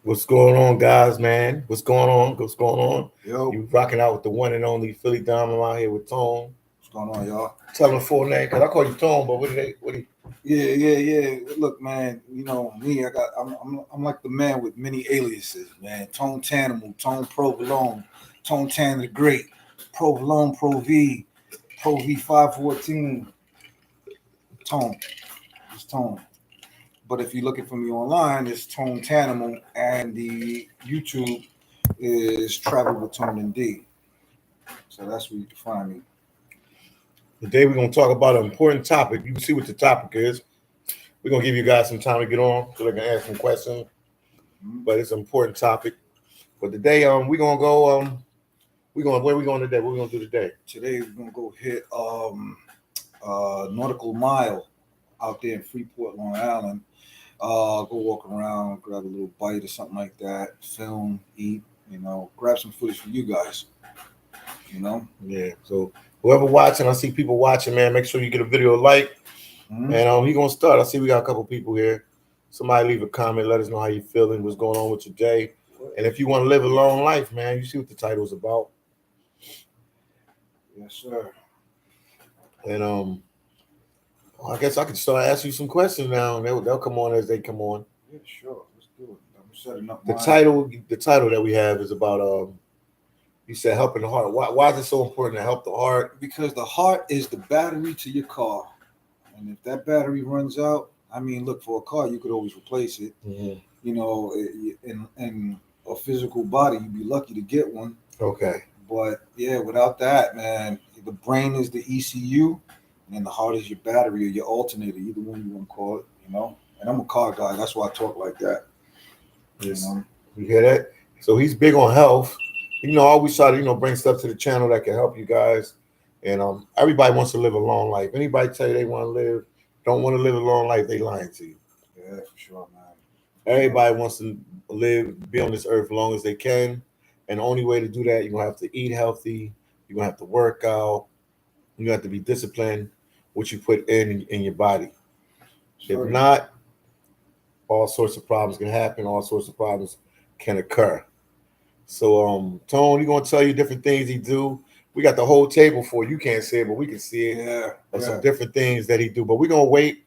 What's going on, guys, man? What's going on? What's going on? Yo, You rocking out with the one and only Philly Dom around here with Tone. what's going on, y'all? Tell them the full name, because I call you Tone, but what do you? Yeah. Look, man, you know me. I'm like the man with many aliases, man. Tone Tanimal, Tone Provolone, Tone Tan the Great, Provolone, Pro V 514, Tone. It's Tone. But if you're looking for me online, it's Tone Tanimal, and the YouTube is Travel with Tone and D. So that's where you can find me. Today we're going to talk about an important topic. You can see what the topic is. We're going to give you guys some time to get on so they can ask some questions, but it's an important topic. But today, we're going to go, where are we going today? What are we going to do today? Today we're gonna go hit nautical mile out there in Freeport, Long Island. Go walk around, grab a little bite or something like that, film, eat, grab some footage for you guys. Yeah, so whoever watching, I see people watching, man, make sure you get a video like. Mm-hmm. And we're going to start. I see we got a couple people here. Somebody leave a comment, let us know how you feeling, what's going on with your day. And if you want to live a long life, man, you see what the title is about. Yes, sir. And I guess I could start asking you some questions now. They'll come on as they come on. Yeah, sure. Let's do it. I'm setting up The title that we have is about you said helping the heart. Why is it so important to help the heart? Because the heart is the battery to your car. And if that battery runs out, I mean, look, for a car, you could always replace it. Mm-hmm. In a physical body, you'd be lucky to get one. Okay. But yeah, without that, man, the brain is the ECU, and the heart is your battery or your alternator, either one you want to call it. And I'm a car guy, that's why I talk like that. Yes. You hear that? So he's big on health. I always try to bring stuff to the channel that can help you guys. And everybody wants to live a long life. Anybody tell you they want to don't want to live a long life, they lying to you. Yeah, for sure, man. Everybody wants to be on this earth as long as they can. And the only way to do that, you're going to have to eat healthy. You're going to have to work out. You have to be disciplined, what you put in your body. Sure. If not, all sorts of problems can happen. All sorts of problems can occur. So, Tone, he's going to tell you different things he do. We got the whole table for you. You can't see it, but we can see it. Yeah. Some different things that he do. But we're going to wait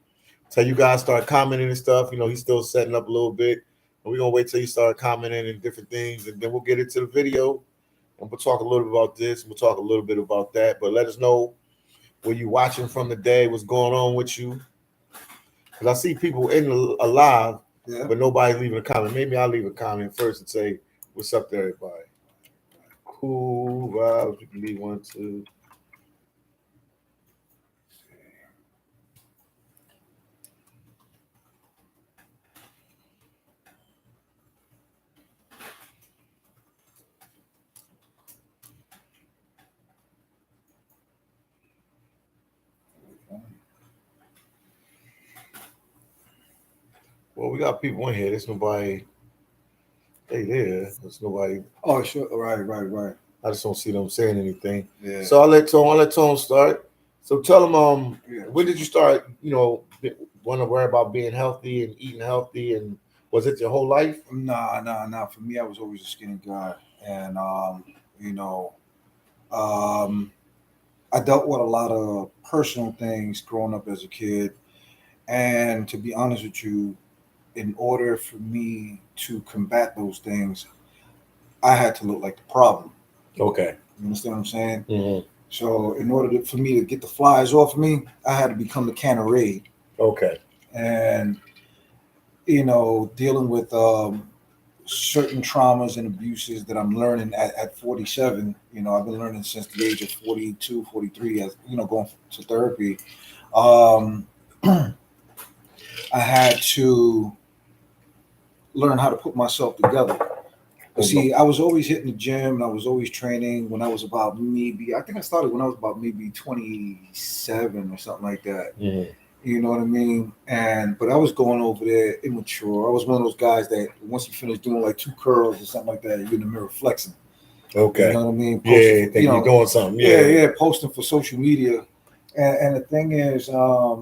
till you guys start commenting and stuff. He's still setting up a little bit. And we're going to wait till you start commenting and different things. And then we'll get into the video. And we'll talk a little bit about this. We'll talk a little bit about that. But let us know where you watching from today. What's going on with you. Because I see people alive, but nobody's leaving a comment. Maybe I'll leave a comment first and say, what's up to everybody? Cool vibes. You can leave one, too. Well, we got people in here. There's nobody. They there. There's nobody. Oh, sure. Right. I just don't see them saying anything. Yeah. So I'll let Tone start. So tell them, when did you start, want to worry about being healthy and eating healthy? And was it your whole life? Nah. For me, I was always a skinny guy. And, I dealt with a lot of personal things growing up as a kid. And to be honest with you, in order for me to combat those things, I had to look like the problem. Okay. You understand what I'm saying? Mm-hmm. So in order for me to get the flies off of me, I had to become the can of raid. Okay. And, dealing with certain traumas and abuses that I'm learning at 47, I've been learning since the age of 42, 43, as, going to therapy. I had to learn how to put myself together. But see, I was always hitting the gym and I was always training when I was about I think I started when I was about maybe 27 or something like that. Mm-hmm. You know what I mean? But I was going over there immature. I was one of those guys that once you finish doing like 2 curls or something like that, you're in the mirror flexing. Okay. You know what I mean? Posting, you're doing something. Yeah, posting for social media. And the thing is, I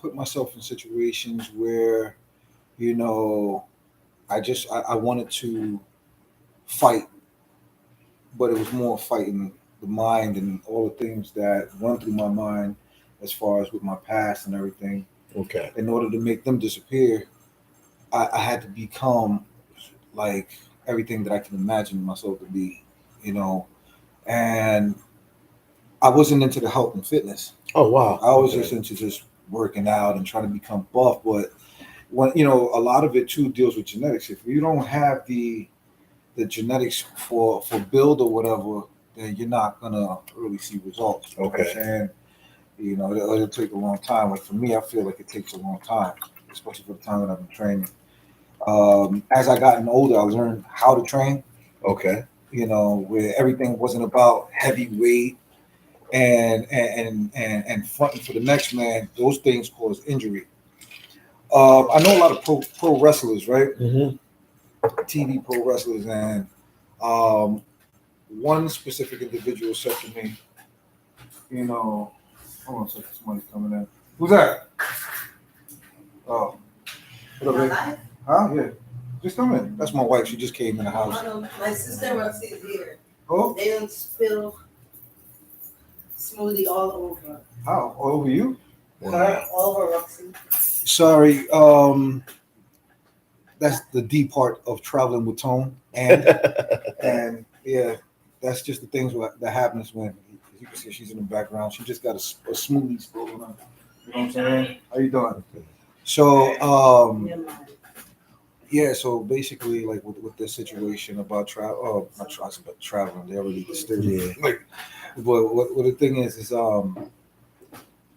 put myself in situations where, you know, I wanted to fight, but it was more fighting the mind and all the things that run through my mind as far as with my past and everything. Okay. In order to make them disappear, I had to become like everything that I can imagine myself to be, you know. And I wasn't into the health and fitness. Oh wow. I was just into just working out and trying to become buff. But when a lot of it too deals with genetics. If you don't have the genetics for build or whatever, then you're not gonna really see results. You know what I'm saying? It'll take a long time. Like for me, I feel like it takes a long time, especially for the time that I've been training. As I gotten older, I learned how to train. Okay. Where everything wasn't about heavy weight and fronting for the next man. Those things cause injury. I know a lot of pro wrestlers, right? Mm-hmm. TV pro wrestlers, and one specific individual said to me, hold on a second, somebody's coming in. Who's that? Oh, what up, babe? Huh? Yeah. Just come in. That's my wife. She just came in the house. My sister Roxy is here. Oh? They don't spill smoothie all over. How? All over you? Her, all over Roxy. Sorry. That's the D part of traveling with Tone. And yeah, that's just the things that happens when you can see she's in the background. She just got a smoothie spilling on. You know what I'm saying? How you doing? So yeah, so basically, like with this situation about traveling, they already disturbed me. Like, but what the thing is I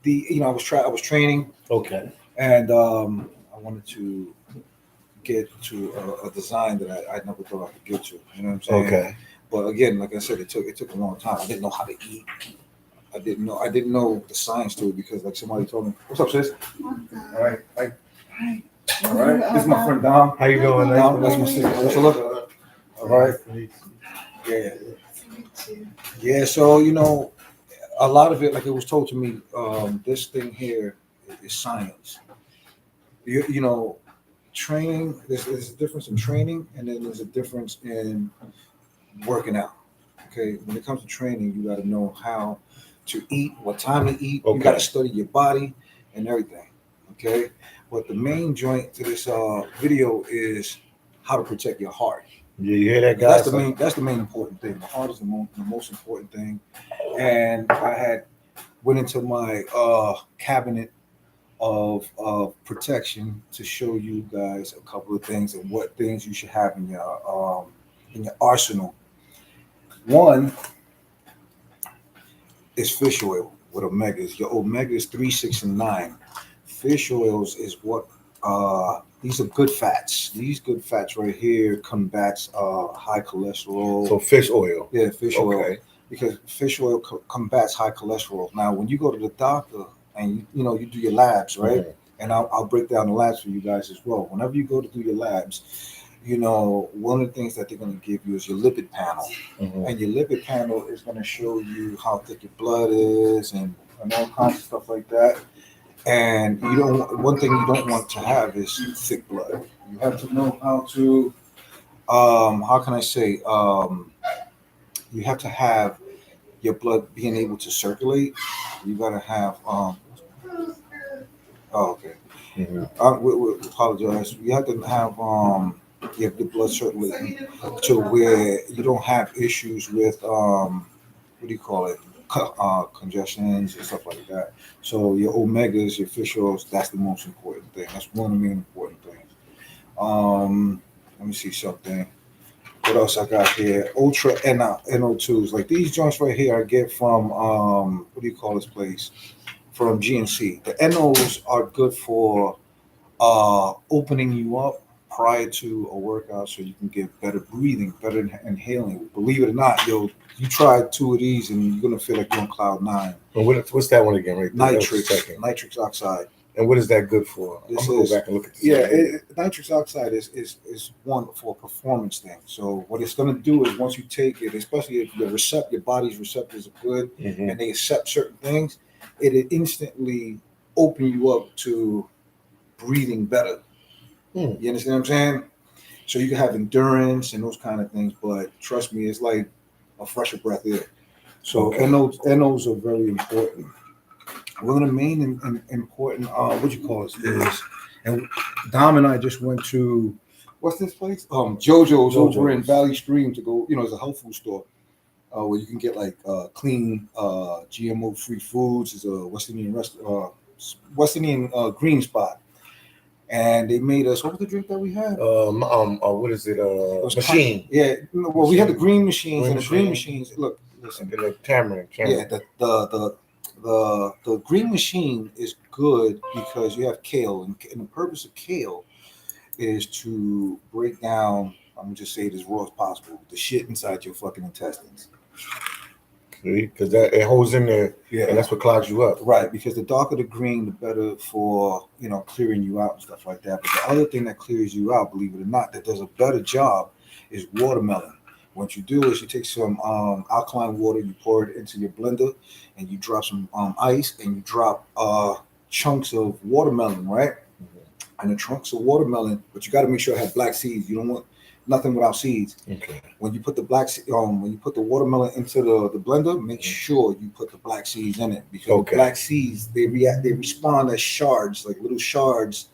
was training. Okay. And I wanted to get to a design that I never thought I could get to. You know what I'm saying? Okay. But again, like I said, it took a long time. I didn't know how to eat. I didn't know the science to it because like somebody told me, "What's up, sis?" All right. All right. This is my friend Dom. How you doing? Dom, that's my sister. What's up? All right. Yeah. Yeah. So a lot of it, like it was told to me, this thing here is science. Training. There's a difference in training, and then there's a difference in working out. Okay. When it comes to training, you got to know how to eat, what time to eat. Okay. You got to study your body and everything. Okay. But the main joint to this video is how to protect your heart. Yeah, you hear that, guys? That's the main important thing. The heart is the most important thing. And I went into my cabinet of protection to show you guys a couple of things and what things you should have in your arsenal. One is fish oil with omegas. Your omegas 3, 6, and 9. Fish oils is what these are good fats. These good fats right here combats high cholesterol. So fish oil. Yeah, fish oil. Because fish oil combats high cholesterol. Now, when you go to the doctor and you do your labs, right? Mm-hmm. And I'll break down the labs for you guys as well. Whenever you go to do your labs, one of the things that they're going to give you is your lipid panel. Mm-hmm. And your lipid panel is going to show you how thick your blood is and all kinds of stuff like that. And one thing you don't want to have is thick blood. You have to know how to, how can I say, you have to have your blood being able to circulate. You got to have, okay. Mm-hmm. We apologize. You have to have, you have the blood circulating to where you don't have issues with, what do you call it? Congestions and stuff like that. So your omegas, your fish oils, that's the most important thing. That's one of the main important things. Let me see something. What else I got here? Ultra NO2s. Like these joints right here I get from what do you call this place? From GNC. The NOs are good for opening you up prior to a workout so you can get better breathing, better inhaling. Believe it or not, you try 2 of these and you're gonna feel like you're on cloud 9. Well, what's that one again? Right there? Nitric oxide. And what is that good for? I'm gonna go back and look at this. Yeah, nitric oxide is one for a performance thing. So what it's gonna do is once you take it, especially if your body's receptors are good, mm-hmm. and they accept certain things, it'll instantly open you up to breathing better. You understand what I'm saying? So you can have endurance and those kind of things, but trust me, it's like a fresher breath air. So Okay. NOs are very important. One of the main important what you call it is, and Dom and I just went to what's this place? JoJo's over in Valley Stream to go. You know, it's a health food store where you can get like clean GMO free foods. It's a West Indian West Indian green spot. And they made us. What was the drink that we had? What is it? Machine. Yeah. Well, we had the green machines, Green and the green machines. Look, listen. Like tamarind. Yeah, the green machine is good because you have kale, and the purpose of kale is to break down. I'm gonna just say it as raw as possible. The shit inside your fucking intestines. Because that it holds in there, Yeah, and that's what clogs you up. Right, because the darker the green, the better for clearing you out and stuff like that. But the other thing that clears you out, believe it or not, that does a better job is watermelon. What you do is you take some alkaline water, you pour it into your blender, and you drop some ice, and you drop chunks of watermelon, right? Mm-hmm. And the chunks of watermelon, but you got to make sure it has black seeds. You don't want nothing without seeds. Okay. When you put the when you put the watermelon into the blender, make sure you put the black seeds in it, because the black seeds they respond as shards, like little shards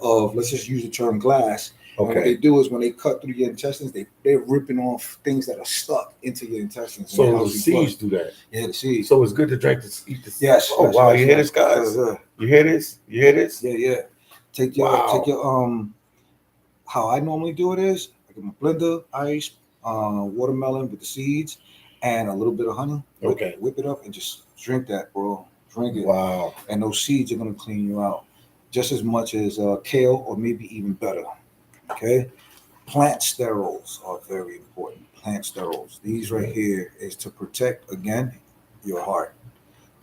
of, let's just use the term, glass. Okay. And what they do is when they cut through your intestines, they're ripping off things that are stuck into your intestines. So the seeds do that. Yeah, the seeds. So it's good to drink this. Eat this. Yes. Oh, yes, wow! Yes, you hear this, guys? You hear this? You hear this? Yeah. Take your how I normally do it is I get my blender, ice, watermelon with the seeds, and a little bit of honey. Okay. Whip it up and just drink that, bro. Drink it. Wow. And those seeds are gonna clean you out just as much as kale, or maybe even better. Okay. Plant sterols are very important. Plant sterols. These right here is to protect, again, your heart.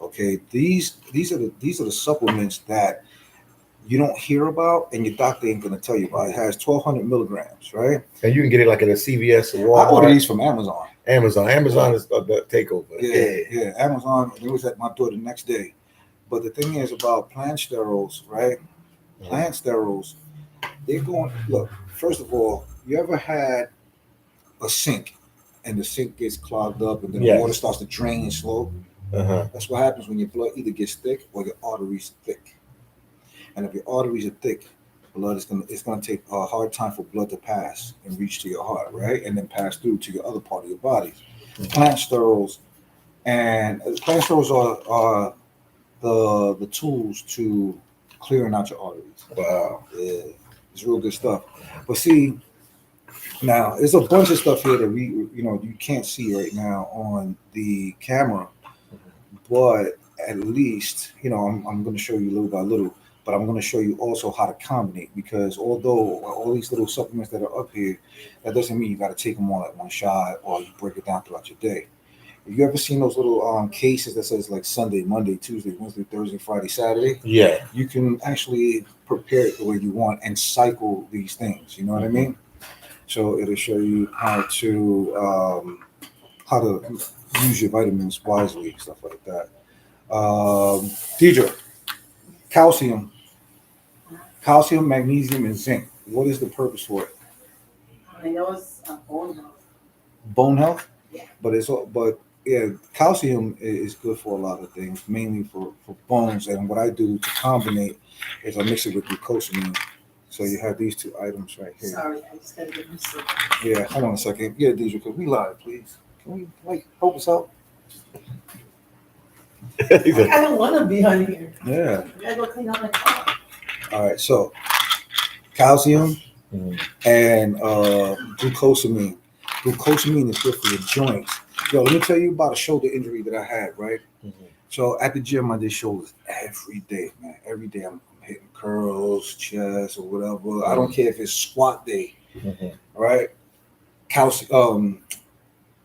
Okay. These are the supplements that you don't hear about, and your doctor ain't gonna tell you about. It has 1,200 milligrams, right? And you can get it like at a CVS or Walmart. I order these from Amazon. Amazon is the takeover. Yeah. Amazon. It was at my door the next day. But the thing is about plant sterols, right? Plant sterols, they're going. Look, first of all, you ever had a sink, and the sink gets clogged up, and then the water starts to drain slow? That's what happens when your blood either gets thick or your arteries thick. And if your arteries are thick, blood is gonna take a hard time for blood to pass and reach to your heart, right? And then pass through to your other part of your body. Plant sterols, and plant sterols are the tools to clearing out your arteries. Wow, yeah, it's real good stuff. But see, now there's a bunch of stuff here that you can't see right now on the camera, but at least I'm going to show you little by little. But I'm going to show you also how to combine, because although all these little supplements that are up here, that doesn't mean you got to take them all at one shot or you break it down throughout your day. Have you ever seen those little cases that says like Sunday, Monday, Tuesday, Wednesday, Thursday, Friday, Saturday? Yeah. You can actually prepare it the way you want and cycle these things. You know what I mean? So it'll show you how to use your vitamins wisely, stuff like that. Deidre, calcium, magnesium, and zinc. What is the purpose for it? I know it's bone health. Bone health? Yeah. But calcium is good for a lot of things, mainly for bones. And what I do to combine is I mix it with glucosamine. So you have these two items right here. Sorry, I just gotta get my soup. Yeah, hold on a second. Yeah, Deidre, could we live, please? Can we help us out? I don't want to be on here. Yeah. I gotta go clean out my car. All right, so calcium and glucosamine. Glucosamine is good for your joints. Yo, let me tell you about a shoulder injury that I had, right? So at the gym, I did shoulders every day, man. Every day I'm hitting curls, chest, or whatever. I don't care if it's squat day, right? Calcium.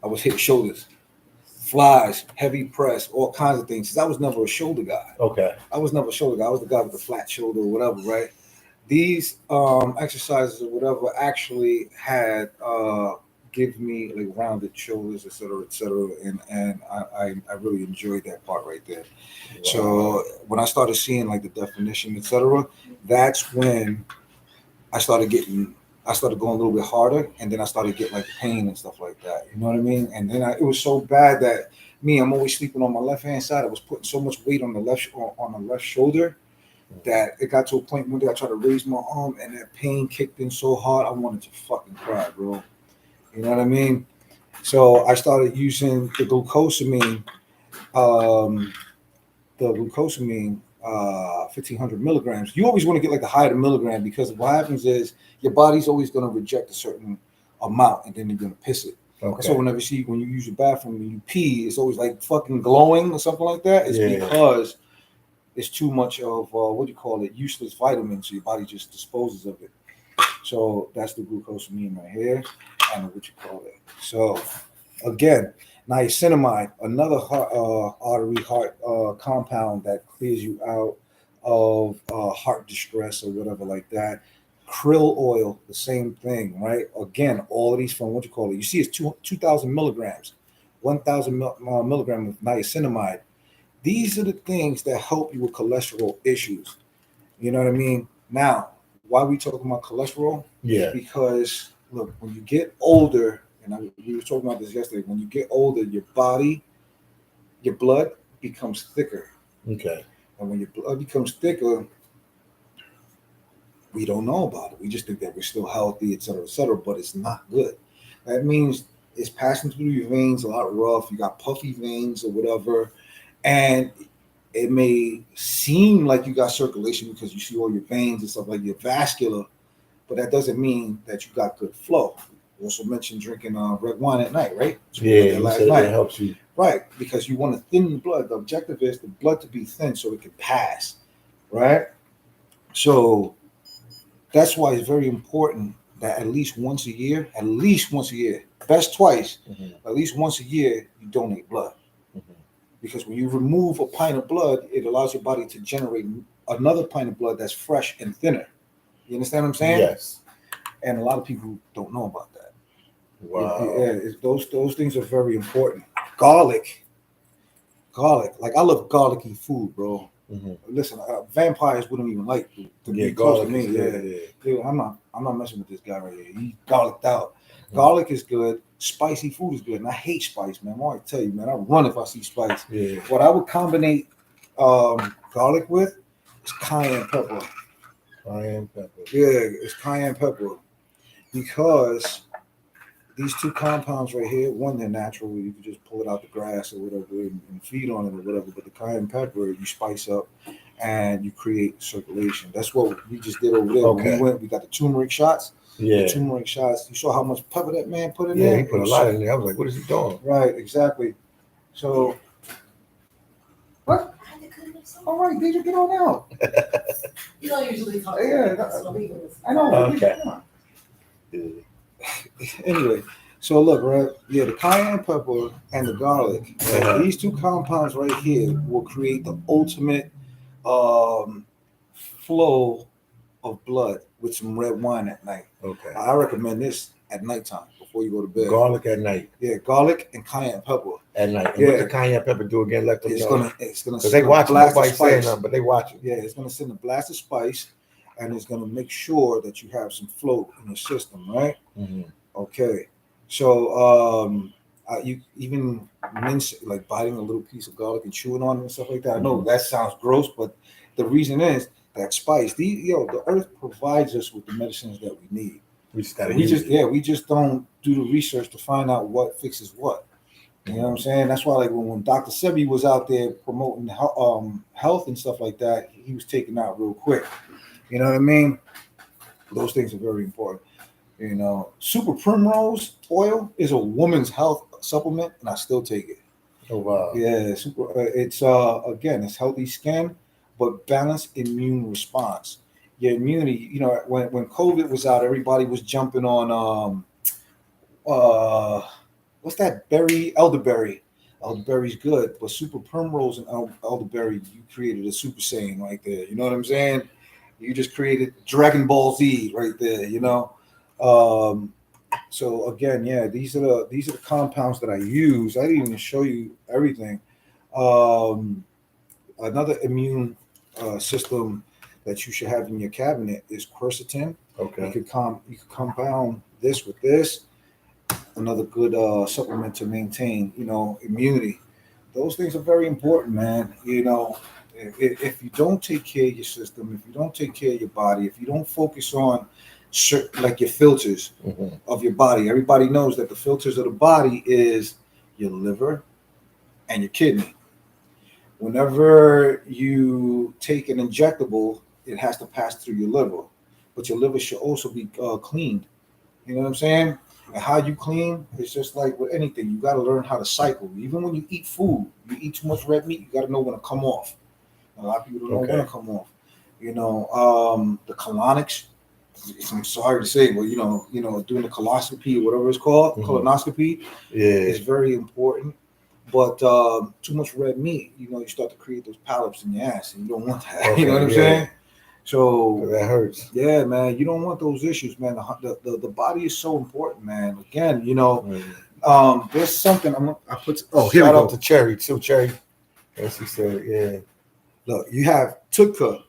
I was hitting shoulders, flies, heavy press, all kinds of things. I was never a shoulder guy. Okay. I was never a shoulder guy. I was the guy with the flat shoulder or whatever, right? These exercises or whatever actually had give me like rounded shoulders, et cetera, and I really enjoyed that part right there. Wow. So when I started seeing like the definition, et cetera, that's when I started going a little bit harder, and then I started getting like pain and stuff like that. You know what I mean? And then it was so bad that I'm always sleeping on my left hand side. I was putting so much weight on the left shoulder that it got to a point when I tried to raise my arm, and that pain kicked in so hard I wanted to fucking cry, bro. You know what I mean? So I started using the glucosamine. The glucosamine 1500 milligrams. You always want to get like the higher milligram, because what happens is your body's always going to reject a certain amount, and then you're going to piss it. Okay. So whenever you see, when you use your bathroom and you pee, it's always like fucking glowing or something like that. It's because it's too much of useless vitamins, so your body just disposes of it. So that's the glucosamine right here, and So again, niacinamide, another artery heart compound that clears you out of heart distress or whatever like that. Krill oil, the same thing, right? Again, all of these from you see, it's 2,000 milligrams, 1,000 milligram of niacinamide. These are the things that help you with cholesterol issues. You know what I mean? Now, why are we talking about cholesterol? Yeah. Because look, when you get older, and we were talking about this yesterday, when you get older, your blood becomes thicker. Okay. And when your blood becomes thicker, we don't know about it. We just think that we're still healthy, et cetera, but it's not good. That means it's passing through your veins a lot rough. You got puffy veins or whatever. And it may seem like you got circulation because you see all your veins and stuff, like you're vascular, but that doesn't mean that you got good flow. You also mentioned drinking red wine at night, right? So yeah, you said that helps you. Right, because you want to thin the blood. The objective is the blood to be thin so it can pass, right? So that's why it's very important that at least once a year, best twice, at least once a year, you donate blood. Because when you remove a pint of blood, it allows your body to generate another pint of blood that's fresh and thinner. You understand what I'm saying? Yes. And a lot of people don't know about that. Wow. Those things are very important. Garlic. Like, I love garlicky food, bro. Listen, vampires wouldn't even like to be close to me. Yeah. I'm not messing with this guy right here. He's garlicked out. Garlic is good. Spicy food is good, and I hate spice, man. I want to tell you, man, I run if I see spice. Yeah. What I would combine garlic with is cayenne pepper. Cayenne pepper. Yeah, it's cayenne pepper, because these two compounds right here, one, they're natural. You can just pull it out the grass or whatever and feed on it or whatever. But the cayenne pepper, you spice up and you create circulation. That's what we just did over there. Okay. When we got the turmeric shots. Yeah. The turmeric shots. You saw how much pepper that man put in there? Yeah, he put a lot in there. I was like, what is he doing? Right, exactly. So, what? All right, DJ, get on out. You don't usually talk. Yeah, I know. Okay. Anyway, so look, right? Yeah, the cayenne pepper and the garlic. These two compounds right here will create the ultimate flow of blood with some red wine at night. Okay. I recommend this at nighttime before you go to bed. Garlic at night. Yeah, garlic and cayenne pepper at night. And what the cayenne pepper do again? Let them know. It's gonna. Because they watch. Nobody's saying nothing, but they watch it. Yeah, it's gonna send a blast of spice, and it's gonna make sure that you have some flow in your system, right? Okay. So you even mince, like biting a little piece of garlic and chewing on it and stuff like that. I know that sounds gross, but the reason is that spice. The earth provides us with the medicines that we need. We just don't do the research to find out what fixes what. You know what I'm saying? That's why, like, when Dr. Sebi was out there promoting health and stuff like that, he was taken out real quick. You know what I mean? Those things are very important. You know, super primrose oil is a woman's health supplement, and I still take it. Oh wow! Yeah, super. It's again, it's healthy skin, but balanced immune response. Your immunity. You know, when COVID was out, everybody was jumping on what's that berry? Elderberry. Elderberry's good, but super primrose and elderberry, you created a super saiyan right there. You know what I'm saying? You just created Dragon Ball Z right there. You know. So again, yeah, these are the compounds that I use. I didn't even show you everything. Another immune system that you should have in your cabinet is quercetin. Okay. You could compound this with this. Another good supplement to maintain, immunity. Those things are very important, man. If you don't take care of your system, if you don't take care of your body, if you don't focus on like your filters of your body, everybody knows that the filters of the body is your liver and your kidney. Whenever you take an injectable, it has to pass through your liver, but your liver should also be cleaned. You know what I'm saying? And how you clean is just like with anything. You got to learn how to cycle. Even when you eat food, you eat too much red meat, you got to know when to come off. A lot of people don't know when to come off. The colonics. I'm sorry to say, but doing the coloscopy or whatever it's called, colonoscopy, is very important. But too much red meat, you start to create those polyps in your ass, and you don't want that. You know what I'm saying? So that hurts. Yeah, man, you don't want those issues, man. The body is so important, man. Again, there's something I put. Oh, here we go. Shout out to Cherry too. Cherry, as he said, yeah. Look, you have Tutka.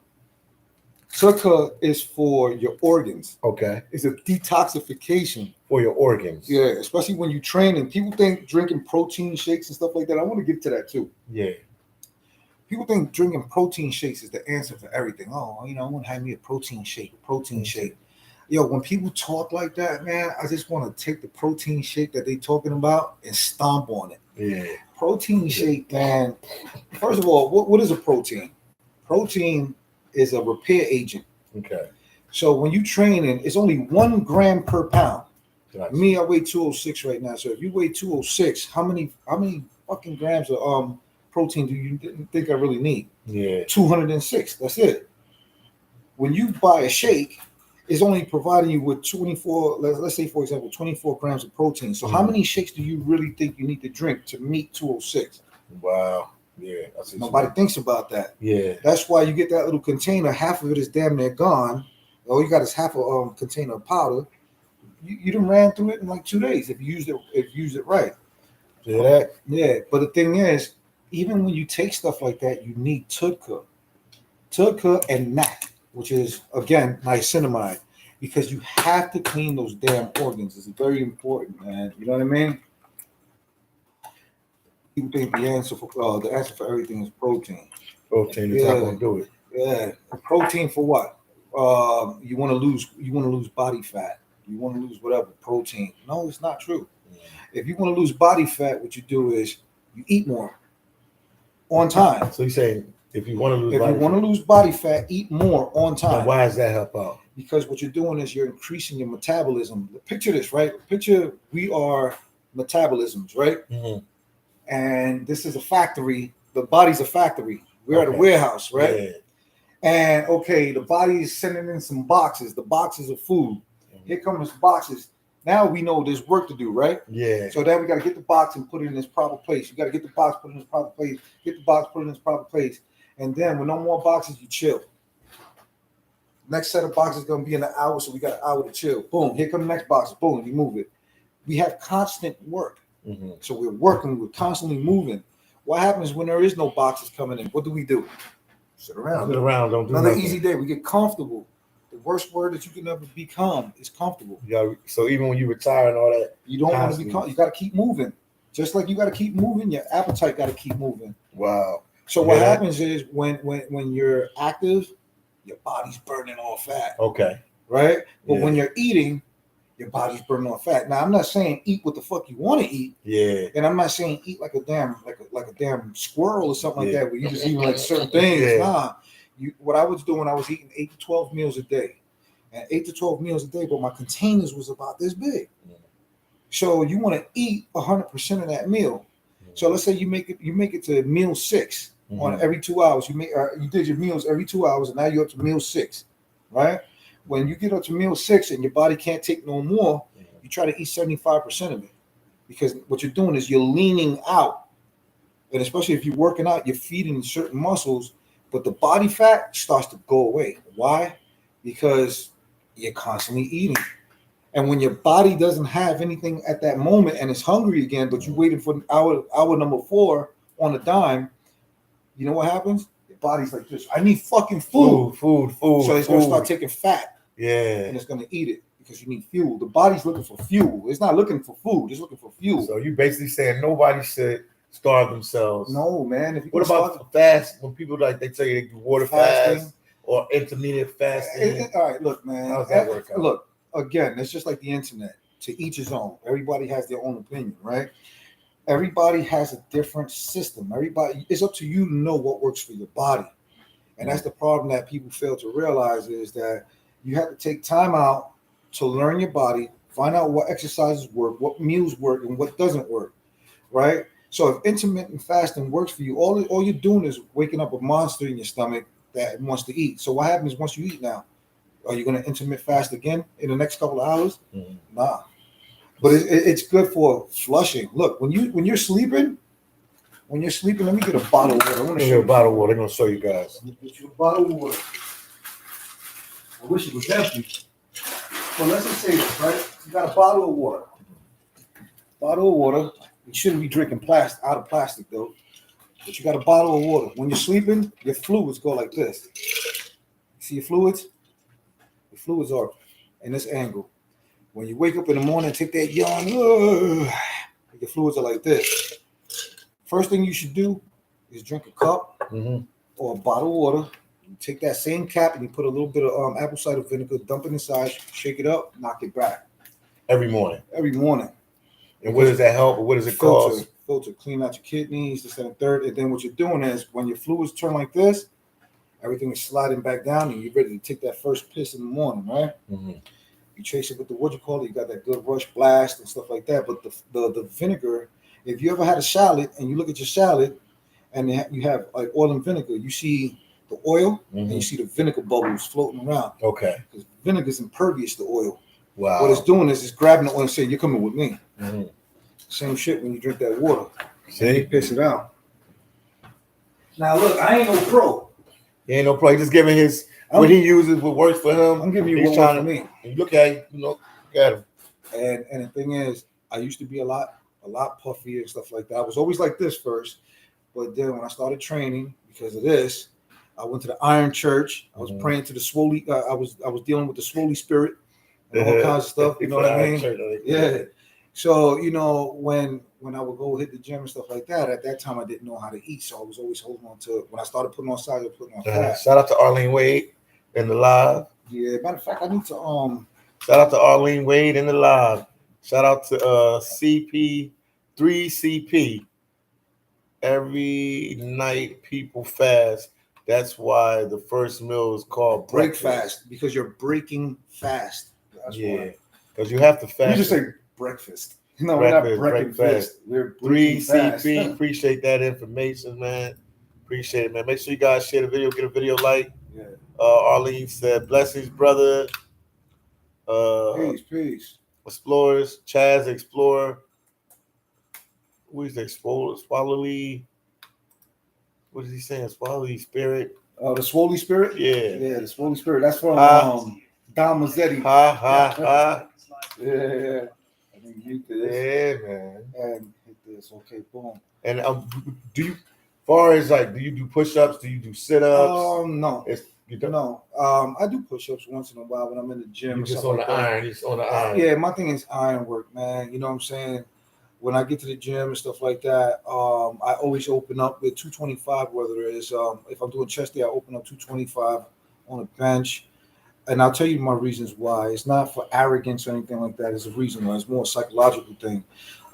Tutka is for your organs. Okay. It's a detoxification for your organs. Yeah, especially when you train. And people think drinking protein shakes and stuff like that. I want to get to that too. Yeah. People think drinking protein shakes is the answer for everything. Oh, I want to have me a protein shake. Yo, when people talk like that, man, I just want to take the protein shake that they talking about and stomp on it. Yeah. Protein shake, man. First of all, what is a protein? Protein is a repair agent. Okay. So when you training, it's only 1 gram per pound. Gotcha. Me, I weigh 206 right now. So if you weigh 206, how many fucking grams of protein do you think I really need? Yeah. 206. That's it. When you buy a shake, it's only providing you with 24, let's say, for example, 24 grams of protein. So how many shakes do you really think you need to drink to meet 206? Wow. Yeah. Nobody thinks about that. Yeah. That's why you get that little container. Half of it is damn near gone. All you got is half a container of powder. You done ran through it in like 2 days if you used it right. Yeah. That? Yeah. But the thing is, even when you take stuff like that, you need Tutka and NAC, which is, again, niacinamide, because you have to clean those damn organs. It's very important, man. You know what I mean? People think the answer for everything is protein. Protein is not going to do it. Yeah. Protein for what? You want to lose body fat. You want to lose whatever protein. No, it's not true. If you want to lose body fat, what you do is you eat more on time. So you're saying if you want to lose body fat, eat more on time. Now why does that help out? Because what you're doing is you're increasing your metabolism. Picture this, right? Picture we are metabolisms, right? Mm-hmm. And this is a factory. The body's a factory. We're at a warehouse, right? Yeah. And the body is sending in some boxes. The boxes of food. Mm-hmm. Here comes boxes. Now we know there's work to do, right? Yeah. So then we got to get the box and put it in its proper place. You got to get the box put in its proper place. Get the box put in its proper place. And then with no more boxes, you chill. Next set of boxes is going to be in an hour, so we got an hour to chill. Boom. Here come the next box. Boom. You move it. We have constant work. Mm-hmm. So we're working. We're constantly moving. What happens when there is no boxes coming in? What do? Sit around. Don't do another nothing. Easy day. We get comfortable. The worst word that you can ever become is comfortable. Yeah. So even when you retire and all that, you don't want to be. You got to keep moving. Just like you got to keep moving, your appetite got to keep moving. Wow. So what happens is when you're active, your body's burning off fat. Okay. Right. But when you're eating, your body's burning off fat. Now I'm not saying eat what the fuck you want to eat. Yeah. And I'm not saying eat like a damn squirrel or something like that, where you just eat like certain things. Yeah. Nah. What I was doing, I was eating 8 to 12 meals a day. And 8 to 12 meals a day, but my containers was about this big. Yeah. So you want to eat 100% of that meal. So let's say you make it to meal 6 on every 2 hours. You did your meals every 2 hours, and now you're up to meal 6, right? When you get up to meal 6 and your body can't take no more, you try to eat 75% of it, because what you're doing is you're leaning out, and especially if you're working out, you're feeding certain muscles, but the body fat starts to go away. Why? Because you're constantly eating. And when your body doesn't have anything at that moment and it's hungry again, but you're waiting for hour number 4 on a dime, you know what happens? Your body's like this. I need fucking food. Food. So it's gonna start taking fat. Yeah. And it's gonna eat it because you need fuel. The body's looking for fuel. It's not looking for food. It's looking for fuel. So you basically saying nobody should starve themselves. No, man. If you what about fast? When people like they tell you they do water fast or intermittent fasting. All right, look, man. How does that work out? Look, again, it's just like the internet. To each his own. Everybody has their own opinion, right? Everybody has a different system. Everybody, it's up to you to know what works for your body. And that's the problem that people fail to realize is that you have to take time out to learn your body, find out what exercises work, what meals work, and what doesn't work, right? So if intermittent fasting works for you, all you're doing is waking up a monster in your stomach that wants to eat. So what happens once you eat now? Are you going to intermittent fast again in the next couple of hours? Mm-hmm. Nah. But it's good for flushing. Look, when you're sleeping, let me get a bottle of water. I want to show you a bottle of water. I'm going to show you guys. Let me get you a bottle of water. I wish it was empty. But let's just say this, right? You got a bottle of water. Bottle of water. You shouldn't be drinking out of plastic though. But you got a bottle of water. When you're sleeping, your fluids go like this. See your fluids? The fluids are in this angle. When you wake up in the morning, take that yawn, your fluids are like this. First thing you should do is drink a cup or a bottle of water. You take that same cap and you put a little bit of apple cider vinegar, dump it inside, shake it up, knock it back. Every morning. And what does that help? Or what does it cause? Filter, clean out your kidneys, this and the third. And then what you're doing is when your fluids turn like this, everything is sliding back down and you're ready to take that first piss in the morning, right? Mm-hmm. You chase it with the you got that good rush blast and stuff like that. But the vinegar, if you ever had a salad and you look at your salad and you have like oil and vinegar, you see the oil and you see the vinegar bubbles floating around. Okay. Because vinegar is impervious to oil. Wow. What it's doing is it's grabbing the oil and saying, you're coming with me. Mm-hmm. Same shit when you drink that water. See? You piss it out. Now look, I ain't no pro. He ain't no pro. He's just giving his what he uses, what works for him. I'm giving you what works for me. And look at look at him. And the thing is, I used to be a lot puffier and stuff like that. I was always like this first, but then when I started training because of this, I went to the Iron Church. I was praying to the Swoley. I was dealing with the Swoley spirit and all kinds of stuff. You know what I mean? Yeah. So when I would go hit the gym and stuff like that, at that time I didn't know how to eat, so I was always holding on to it. When I started putting on size, I was putting on fat. Shout out to Arlene Wade in the live. Yeah, matter of fact, I need to Shout out to Arlene Wade in the live. Shout out to CP3CP. Every night people fast. That's why the first meal is called break fast, because you're breaking fast. That's why. Because you have to fast. You just say breakfast. No, we're not breaking fast. We're 3CP. Appreciate that information, man. Appreciate it, man. Make sure you guys share the video, get a video like. Yeah. Arlene said, blessings, brother. Peace. Explorers, Chaz Explorer. Who is the Explorer? Swallowly. What is he saying? Swallowly Spirit. The Swoley Spirit? Yeah, the Swoley Spirit. That's from Don Mazzetti. Yeah. I mean, hit this. Yeah, man. And hit this. Okay, boom. And do you do push-ups? Do you do sit-ups? No. You don't? No. I do push-ups once in a while when I'm in the gym. You're just on the iron. Just on the iron. Yeah, my thing is iron work, man. You know what I'm saying? When I get to the gym and stuff like that, I always open up with 225, whether it is if I'm doing chest day, I open up 225 on a bench. And I'll tell you my reasons why. It's not for arrogance or anything like that. It's a reason why. It's more a psychological thing.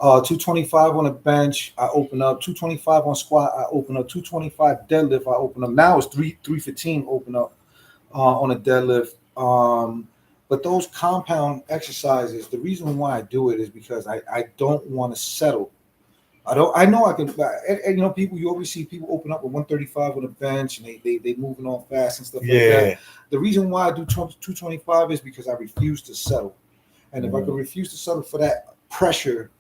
225 on a bench, I open up. 225 on squat, I open up. 225 deadlift, I open up. Now it's 315 open up on a deadlift. But those compound exercises, the reason why I do it is because I don't want to settle. I know I can, and people, you always see people open up with 135 on the bench and they moving on fast and stuff like that. The reason why I do 225 is because I refuse to settle. And if I can refuse to settle for that pressure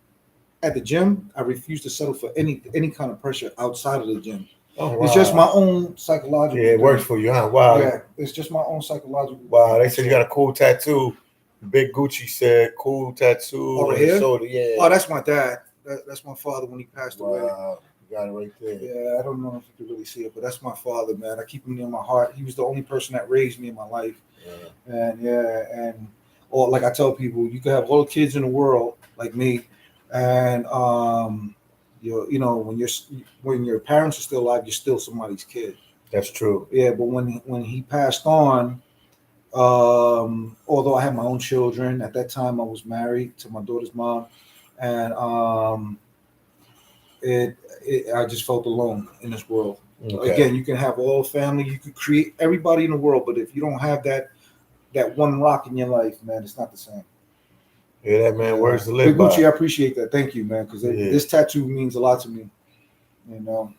at the gym, I refuse to settle for any kind of pressure outside of the gym. Oh, wow. It's just my own psychological. Yeah, it works for you, huh? Wow. Yeah, it's just my own psychological. Wow, they said you got a cool tattoo. Big Gucci said cool tattoo. Over here? Shoulder. Yeah. Oh, that's my dad. That's my father when he passed away. got it right there. Yeah, I don't know if you can really see it, but that's my father, man. I keep him near my heart. He was the only person that raised me in my life. And or like I tell people, you can have all the kids in the world like me, and you know when your parents are still alive, you're still somebody's kid. That's true. Yeah, but when he passed on, although I had my own children at that time, I was married to my daughter's mom, and I just felt alone in this world. Okay. Again, you can have all family, you can create everybody in the world, but if you don't have that one rock in your life, man, it's not the same. Yeah, that man. Words to live Big by. Gucci, I appreciate that. Thank you, man, because this tattoo means a lot to me. You know,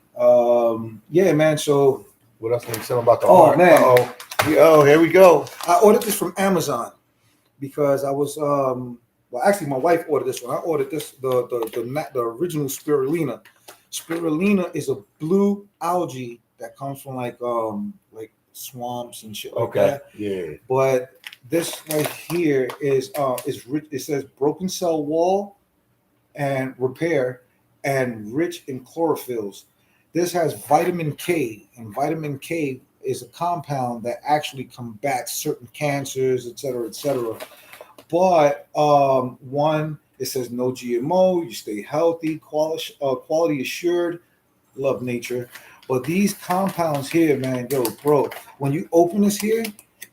yeah, man. So what else can you tell about the oh art? man, oh, here we go. I ordered this from Amazon because I was well, actually, my wife ordered this one. I ordered this the original spirulina. Spirulina is a blue algae that comes from like swamps and shit like that. Yeah. But this right here is rich. It says broken cell wall and repair and rich in chlorophylls. This has vitamin K, and vitamin K is a compound that actually combats certain cancers, et cetera, et cetera. But one, it says no GMO, you stay healthy, quality assured, love nature. But these compounds here, man, yo, bro, when you open this here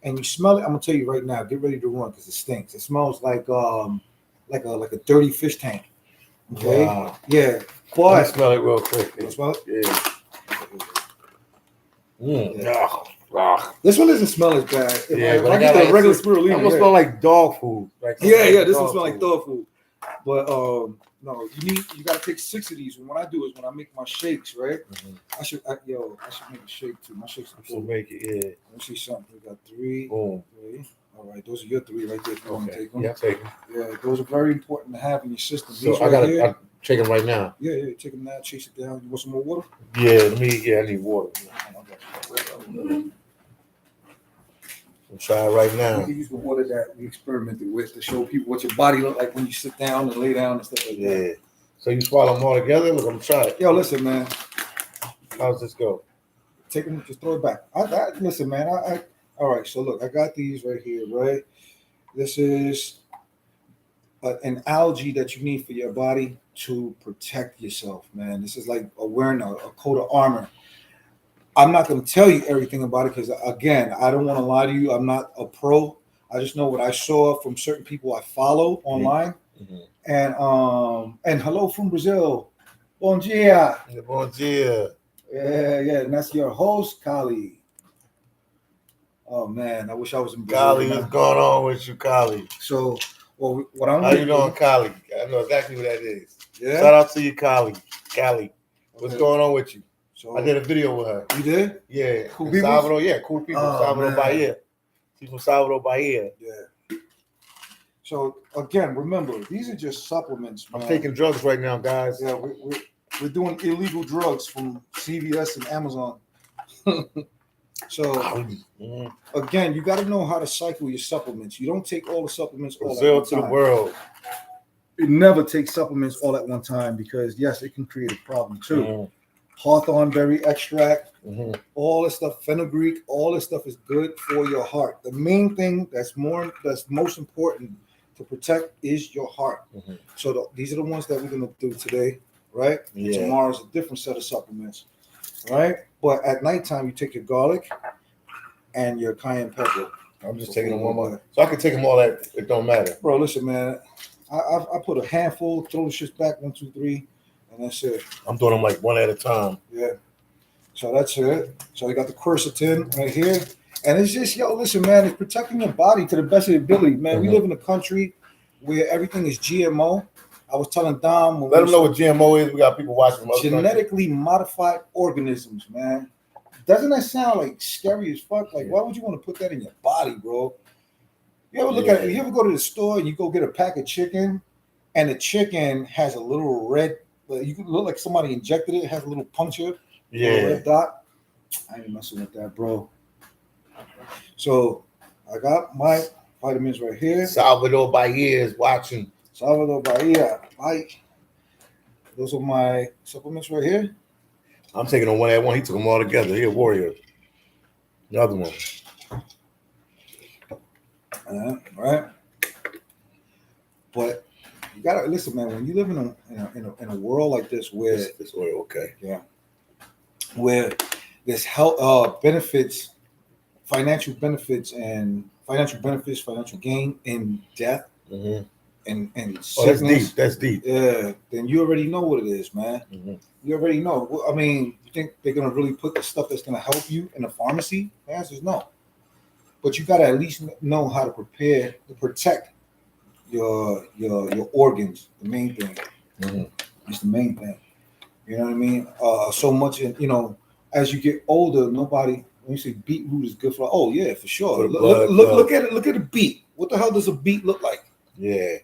and you smell it, I'm gonna tell you right now, get ready to run because it stinks. It smells like a dirty fish tank. Okay, wow. Yeah, but let me smell it real quick. You smell it? Yeah. This one doesn't smell as bad. If but I get the regular spirulina, it almost smell like dog food. Like this one smell like dog food. But no, you gotta take 6 of these. And what I do is when I make my shakes, right? Mm-hmm. I should make a shake too. My shakes are cool. Make it, yeah. Let me see something. We got 3. Boom. 3. All right, those are your 3 right there. If you want to take them. Yeah, take them. Yeah, those are very important to have in your system. So these I take them right now. Yeah, take them now. Chase it down. You want some more water? Yeah, I need water. I'm trying right now. You can use the water that we experimented with to show people what your body look like when you sit down and lay down and stuff like that. Yeah. So you swallow them all together? Look, I'm trying. Yo, listen, man. How's this go? Take them, just throw it back. Listen, man. All right. So look, I got these right here, right? This is an algae that you need for your body to protect yourself, man. This is like wearing a coat of armor. I'm not going to tell you everything about it because, again, I don't want to lie to you. I'm not a pro. I just know what I saw from certain people I follow online. Mm-hmm. And hello from Brazil. Bom dia. Bom dia. Yeah. And that's your host, Kali. Oh, man. I wish I was in Brazil. Kali, what's going on with you, Kali? So, what I'm How you doing, Kali? I know exactly what that is. Yeah. Shout out to you, Kali. What's going on with you? So, I did a video with her. You did? Yeah. Cool people? Salvador, yeah, cool people. Salvador Bahia. She's from Salvador Bahia. Yeah. So again, remember, these are just supplements. Man. I'm taking drugs right now, guys. Yeah, we're doing illegal drugs from CVS and Amazon. So again, you got to know how to cycle your supplements. You don't take all the supplements all at one time. To the world. You never take supplements all at one time because yes, it can create a problem too. Hawthorn berry extract, all this stuff, fenugreek, all this stuff is good for your heart. The main thing that's most important to protect is your heart. So these are the ones that we're gonna do today, right? Yeah. Tomorrow's a different set of supplements, right? But at nighttime, you take your garlic and your cayenne pepper. I'm just taking them one more, so I can take them all. That it don't matter, bro. Listen, man, I put a handful, throw the shit back, 1, 2, 3. And that's it. I'm doing them like one at a time. Yeah. So that's it. So we got the quercetin right here. And it's just, listen, man, it's protecting your body to the best of your ability, man. We live in a country where everything is GMO. I was telling Dom. Let them know what GMO is. We got people watching. Genetically modified organisms, man. Doesn't that sound like scary as fuck? Like, why would you want to put that in your body, bro? You ever look at it? You ever go to the store and you go get a pack of chicken and the chicken has a little red, you can look like somebody injected it. It has a little puncture, a little red dot. I ain't messing with that, bro. So I got my vitamins right here. Salvador Bahia is watching. Salvador Bahia. Those are my supplements right here. I'm taking on one at one. He took them all together. He a warrior. The other one. Right. But you gotta listen, man. When you live in a world like this, where This oil, okay. yeah, where there's health benefits, financial benefits, financial gain, and death, Mm-hmm. and Oh, that's sickness. deep. That's deep. Yeah, then you already know what it is, man. Mm-hmm. You already know. I mean, you think they're gonna really put the stuff that's gonna help you in a pharmacy? The answer is no. But you gotta at least know how to prepare to protect your organs. The main thing. Mm-hmm. It's the main thing. You know what I mean? So much, as you get older, nobody. When you say beetroot is good for, oh yeah, for sure. For blood, Look at it. Look at a beet. What the hell does a beet look like? Yeah.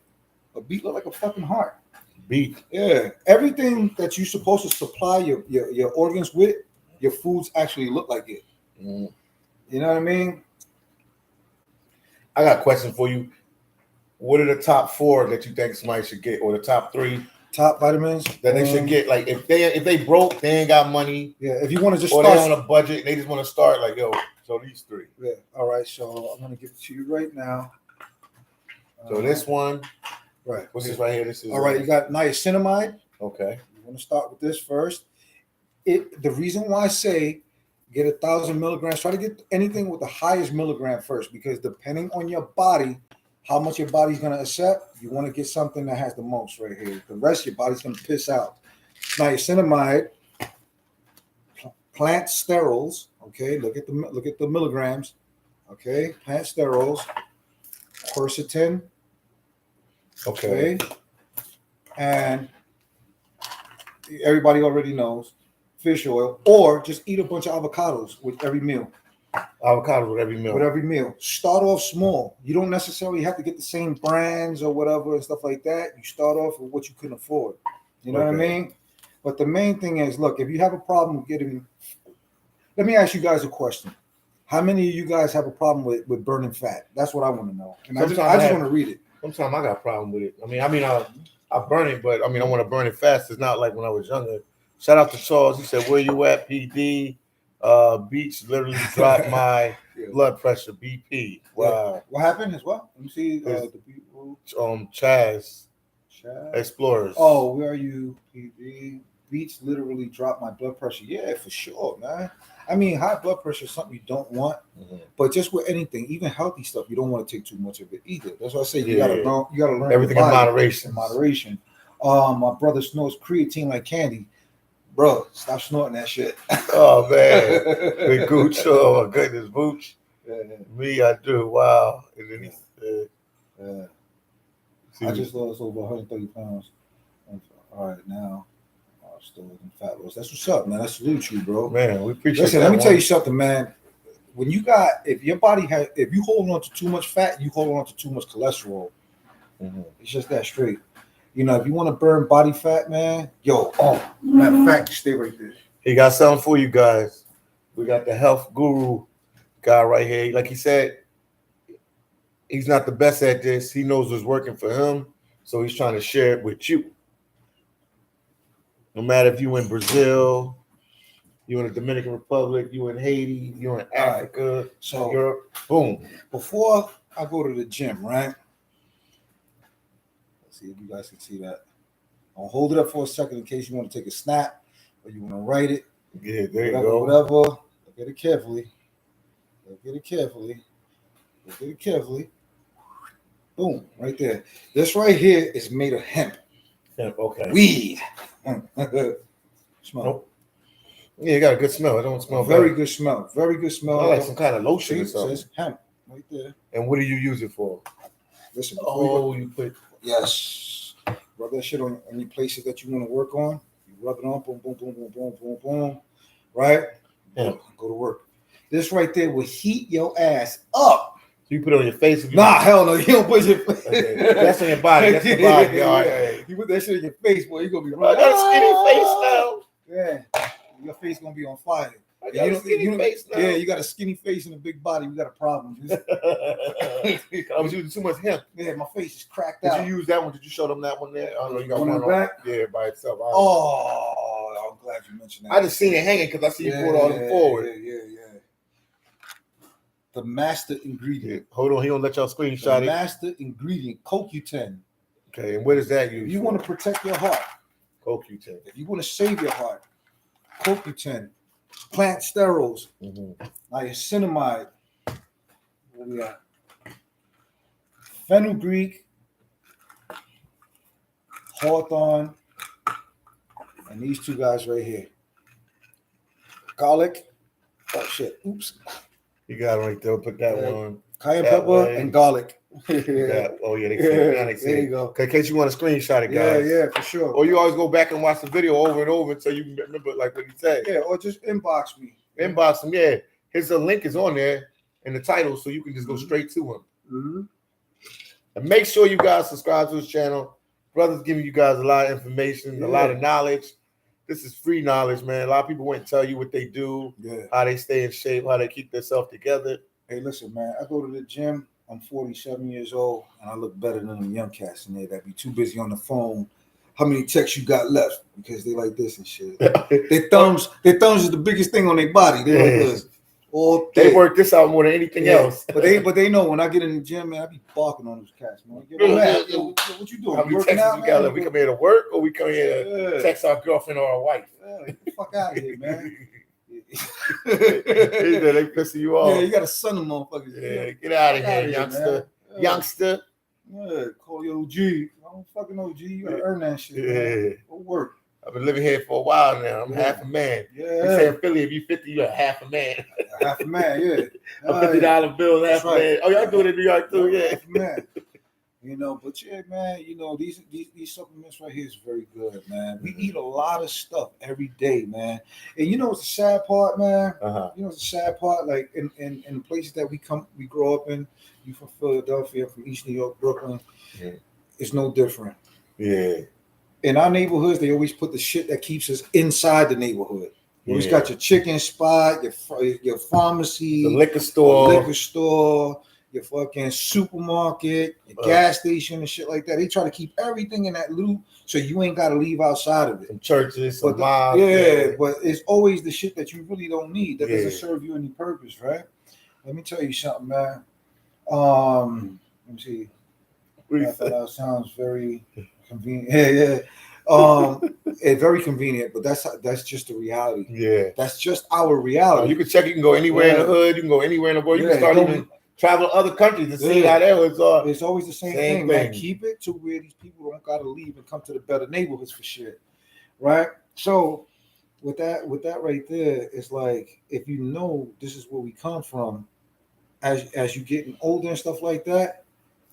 A beet look like a fucking heart. Beet. Yeah. Everything that you're supposed to supply your organs with, your foods actually look like it. Mm-hmm. You know what I mean? I got a question for you. What are the top 4 that you think somebody should get, or the top 3 Top vitamins that they should get? Like if they broke, they ain't got money, Yeah. If you want to just or start they on a budget and they just want to start, like, yo, so these 3. Yeah. All right. So I'm gonna give it to you right now. So this one, Right. what's this right here? This is All right. You got niacinamide. Okay. You want to start with this first. The reason why I say get 1,000 milligrams, try to get anything with the highest milligram first, because depending on your body, how much your body's going to accept, you want to get something that has the most right here. The rest your body's going to piss out. Niacinamide, plant sterols. Okay, look at the milligrams. Okay, plant sterols, quercetin. Okay. And everybody already knows fish oil, or just eat a bunch of avocados with every meal. Avocado with every meal. With every meal. Start off small. You don't necessarily have to get the same brands or whatever and stuff like that. You start off with what you can afford. You know what I mean? But the main thing is, look, if you have a problem getting, let me ask you guys a question. How many of you guys have a problem with burning fat? That's what I want to know. And I just want to read it. Sometimes I got a problem with it. I burn it, but I want to burn it fast. It's not like when I was younger. Shout out to Charles. He said, "Where you at, PD?" Beach literally dropped my blood pressure, BP. Wow. Yeah. What happened as well? Let me see the people. Chaz Explorers. Oh, where are you, PD? Beach literally dropped my blood pressure. Yeah, for sure, man. I mean, high blood pressure is something you don't want, but just with anything, even healthy stuff, you don't want to take too much of it either. That's why I say you gotta learn everything in moderation. My brother snorts creatine like candy. Bro, stop snorting that shit. Oh man, big gooch. Oh my goodness, booch. Yeah. Me, I do. Wow. And then I just lost over 130 pounds. All right, now. Still in fat loss. That's what's up, man. I salute you, bro. Man, we appreciate. Listen, let me tell you something, man. When if your body if you hold on to too much fat, you hold on to too much cholesterol. It's just that straight. You know, if you want to burn body fat, man, matter of fact, stay right there. He got something for you guys. We got the health guru guy right here. Like he said, he's not the best at this. He knows what's working for him, so he's trying to share it with you. No matter if you in Brazil, you in the Dominican Republic, you in Haiti, you in Africa, so Europe, boom. Before I go to the gym, right? Let's see if you guys can see that. I'll hold it up for a second in case you want to take a snap or you want to write it. Yeah, there you go. Whatever. Look at it carefully. Boom, right there. This right here is made of hemp. Okay. Weed. Smell. Nope. Yeah, it got a good smell. It don't smell very good smell. Very good smell. I like some kind of lotion or something. It says hemp right there. And what do you use it for? Listen. You put. Yes. Rub that shit on any places that you want to work on. You rub it on. Boom, boom, boom, boom, boom, boom, boom. Right. Yeah. Go to work. This right there will heat your ass up. You put it on your face? Hell no. You don't put your face. Okay. That's on your body. That's the body. All right. You put that shit in your face, boy. You're going to be running. I got a skinny face now. Yeah. Your face going to be on fire. I got a skinny face now. Yeah, you got a skinny face and a big body. We got a problem. I was using too much hemp. Yeah, my face is cracked out. Did you use that one? Did you show them that one there? I don't know. You got one on in the back? Yeah, by itself. Oh, glad you mentioned that. I just seen it hanging because I see you brought all them forward. Yeah. The master ingredient. Hold on, he don't let y'all screenshot The it. master ingredient, CoQ10. Okay, and what is that used If you for? want to protect your heart, CoQ10. if you want to save your heart, CoQ10, plant sterols, niacinamide, what we got? Fenugreek, hawthorn, and these two guys right here. Garlic. Oh shit. Oops. You got it right there. Put that one. Cayenne That pepper way. and garlic. Oh yeah, they see it. Now they see There it. you go. In case you want to screenshot it, guys. Yeah, for sure. Or you always go back and watch the video over and over until you remember like what he said. Yeah, or just inbox me. Inbox him, yeah. His link is on there in the title, so you can just go straight to him. Mm-hmm. And make sure you guys subscribe to his channel. Brother's giving you guys a lot of information, a lot of knowledge. This is free knowledge, man. A lot of people won't tell you what they do, how they stay in shape, how they keep themselves together. Hey, listen, man. I go to the gym. I'm 47 years old, and I look better than them young cats in there that be too busy on the phone. How many texts you got left? Because they like this and shit. Their thumbs is the biggest thing on their body. They like this. All day. They work this out more than anything else. But they know when I get in the gym, man, I be barking on those cats, man. What you doing? How many working texts out, you got man? left? We come here to work or we come here to text our girlfriend or our wife? Get the fuck out of here, man. They pissing you off. Yeah, you got to son them motherfuckers. Yeah, get out of here, youngster. Youngster. Yeah, call your OG. I don't fucking OG. You gotta earn that shit. Man. Go work. I've been living here for a while now. I'm half a man. Yeah. They say in Philly, if you're 50, you're half a man. Half a man, yeah. A $50 bill, half a man. Oh, y'all do it in New York too, yeah. Half a man. You know, but yeah, man, you know, these supplements right here is very good, man. We eat a lot of stuff every day, man. And you know what's the sad part, man? You know what's the sad part? Like in the places that we grow up in, you from Philadelphia, from East New York, Brooklyn, it's no different. Yeah. In our neighborhoods, they always put the shit that keeps us inside the neighborhood. You always got your chicken spot, your pharmacy, the liquor store, your fucking supermarket, your gas station and shit like that. They try to keep everything in that loop so you ain't got to leave outside of it. Some churches, some mosques. But it's always the shit that you really don't need that doesn't serve you any purpose, right? Let me tell you something, man. Let me see. That sounds very convenient. It's very convenient, but that's just the reality. Yeah, that's just our reality. You can check. You can go anywhere in the hood. You can go anywhere in the world. You can start even travel to other countries and see how that was. It's always the same thing, man. Keep it to where these people don't gotta leave and come to the better neighborhoods for shit, right? So with that right there, it's like if you know this is where we come from, as you getting older and stuff like that.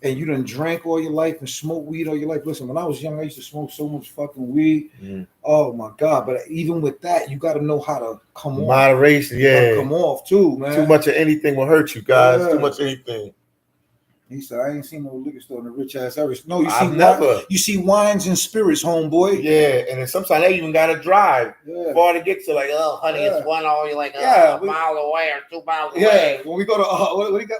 And you done drank all your life and smoked weed all your life. Listen, when I was young, I used to smoke so much fucking weed. Oh my God. But even with that, you got to know how to come off. Moderation, come off too, man. Too much of anything will hurt you, guys. Too much of anything. He said, I ain't seen no liquor store in the rich ass areas. No, you see wines and spirits, homeboy. Yeah, and then sometimes they even gotta drive far to get to like, oh honey, it's one only like a mile away or 2 miles away. Yeah, when we go to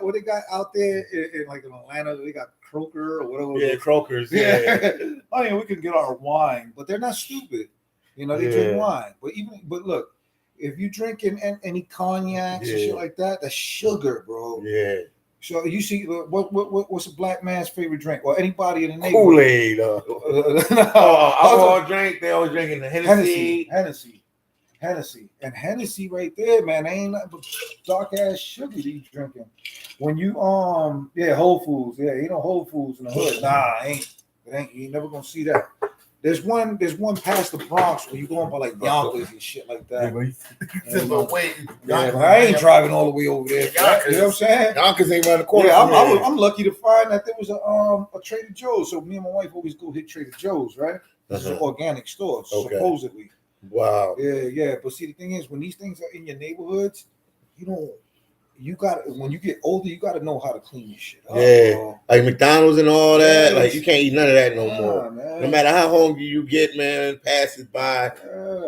what they got out there in like in Atlanta, they got Croker or whatever. Yeah, Croker's. Yeah. I mean, we can get our wine, but they're not stupid. You know, they drink wine. But look, if you drinking any cognacs and shit like that, that's sugar, bro. Yeah. So you see, what's a black man's favorite drink, or anybody in the neighborhood? Kool-Aid. Alcohol drink. They always drinking the Hennessy, and Hennessy right there, man. Ain't nothing but dark ass sugar you drinking. When you Whole Foods, you know Whole Foods in the hood. Nah, ain't. You ain't never gonna see that. There's one past the Bronx where you going by like Yonkers and shit like that. I ain't driving all the way over there. You know what I'm saying? Yonkers ain't around the corner. Yeah, I'm lucky to find that there was a Trader Joe's. So me and my wife always go hit Trader Joe's, right? This is an organic store, supposedly. Wow. Yeah. But see, the thing is, when these things are in your neighborhoods, when you get older, you got to know how to clean your shit up. Yeah, bro. Like McDonald's and all that. Like you can't eat none of that no more. Man. No matter how hungry you get, man, pass it by.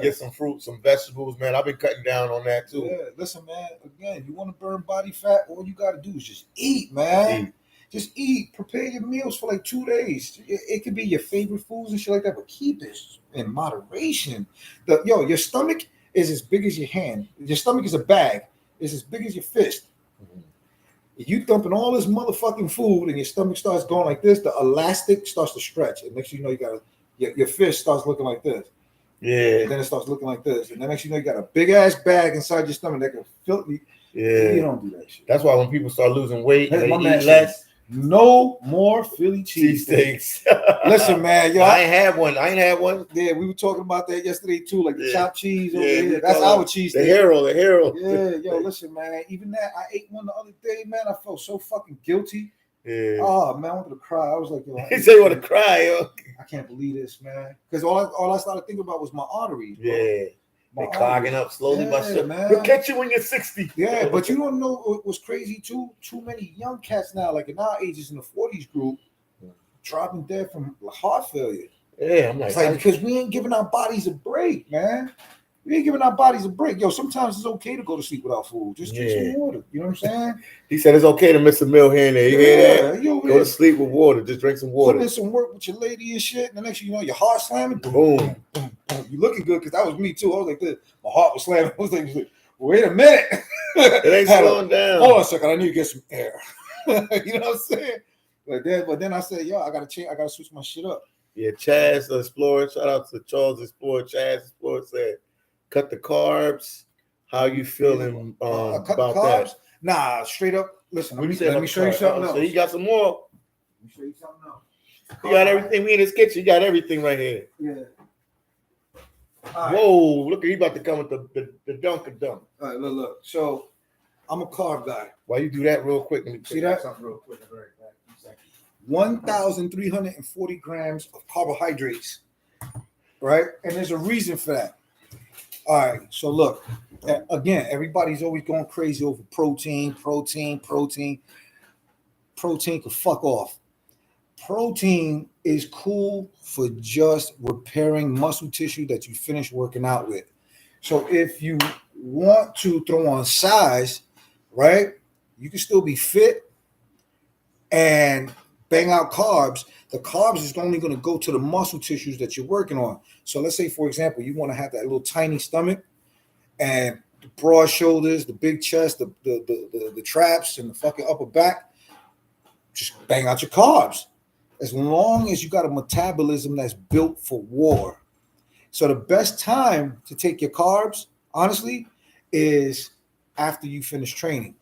Get some fruit, some vegetables, man. I've been cutting down on that too. Yeah, listen, man. Again, you want to burn body fat? All you got to do is just eat, man. Just eat, prepare your meals for like 2 days. It could be your favorite foods and shit like that, but keep it in moderation. Your stomach is as big as your hand. Your stomach is a bag. It's as big as your fist. You dumping all this motherfucking food and your stomach starts going like this, the elastic starts to stretch. And next thing you know, your fist starts looking like this. Yeah. And then it starts looking like this. And then next thing you know, you got a big ass bag inside your stomach that can fill you. Yeah. You don't do that shit. That's why when people start losing weight, Hey, they my man eat less. No more Philly cheesesteaks. Listen, man, I ain't had one. Yeah, we were talking about that yesterday too, like the chopped cheese over here. That's our cheese. The hero. Yeah, listen, man. Even that, I ate one the other day, man. I felt so fucking guilty. Yeah. Oh man, I wanted to cry. I was like, yo, he said you want to cry, yo. I can't believe this, man. Because all I started thinking about was my arteries, bro. Yeah. They're clogging up slowly by slowly. Man. We'll catch you when you're 60. Yeah, but you don't know what was crazy too? Too many young cats now, like in our ages in the 40s group, dropping dead from heart failure. Yeah, I'm like because we ain't giving our bodies a break, man. We ain't giving our bodies a break. Yo, sometimes it's okay to go to sleep without food. Just drink some water. You know what I'm saying? He said it's okay to miss a meal here and there. You hear that? Go to sleep with water. Just drink some water. Put in some work with your lady and shit. And the next thing you know, your heart slamming. Boom, boom, boom, boom. You looking good because that was me too. I was like this. My heart was slamming. I was like, wait a minute. It ain't slowing down. Hold on a second. I need to get some air. You know what I'm saying? But then I said, yo, I gotta change. I gotta switch my shit up. Yeah, Chaz the Explorer. Shout out to Charles Explorer. Chaz Explorer said, cut the carbs. How you feeling cut about the carbs? that? Nah, straight up. Listen, let me show you something else. So he got some more. Let me show you something else. He got everything. We in his kitchen. He got everything right here. Yeah. Whoa, look, he about to come with the dunk. All right, look. So I'm a carb guy. Why you do that real quick? Let me see that? Something real quick. 1,340 grams of carbohydrates, right? And there's a reason for that. All right, so look, again, everybody's always going crazy over protein. Protein can fuck off. Protein is cool for just repairing muscle tissue that you finished working out with. So if you want to throw on size, right, you can still be fit and bang out carbs. The carbs is only going to go to the muscle tissues that you're working on. So let's say, for example, you want to have that little tiny stomach and the broad shoulders, the big chest, the traps, and the fucking upper back. Just bang out your carbs. As long as you got a metabolism that's built for war. So the best time to take your carbs, honestly, is after you finish training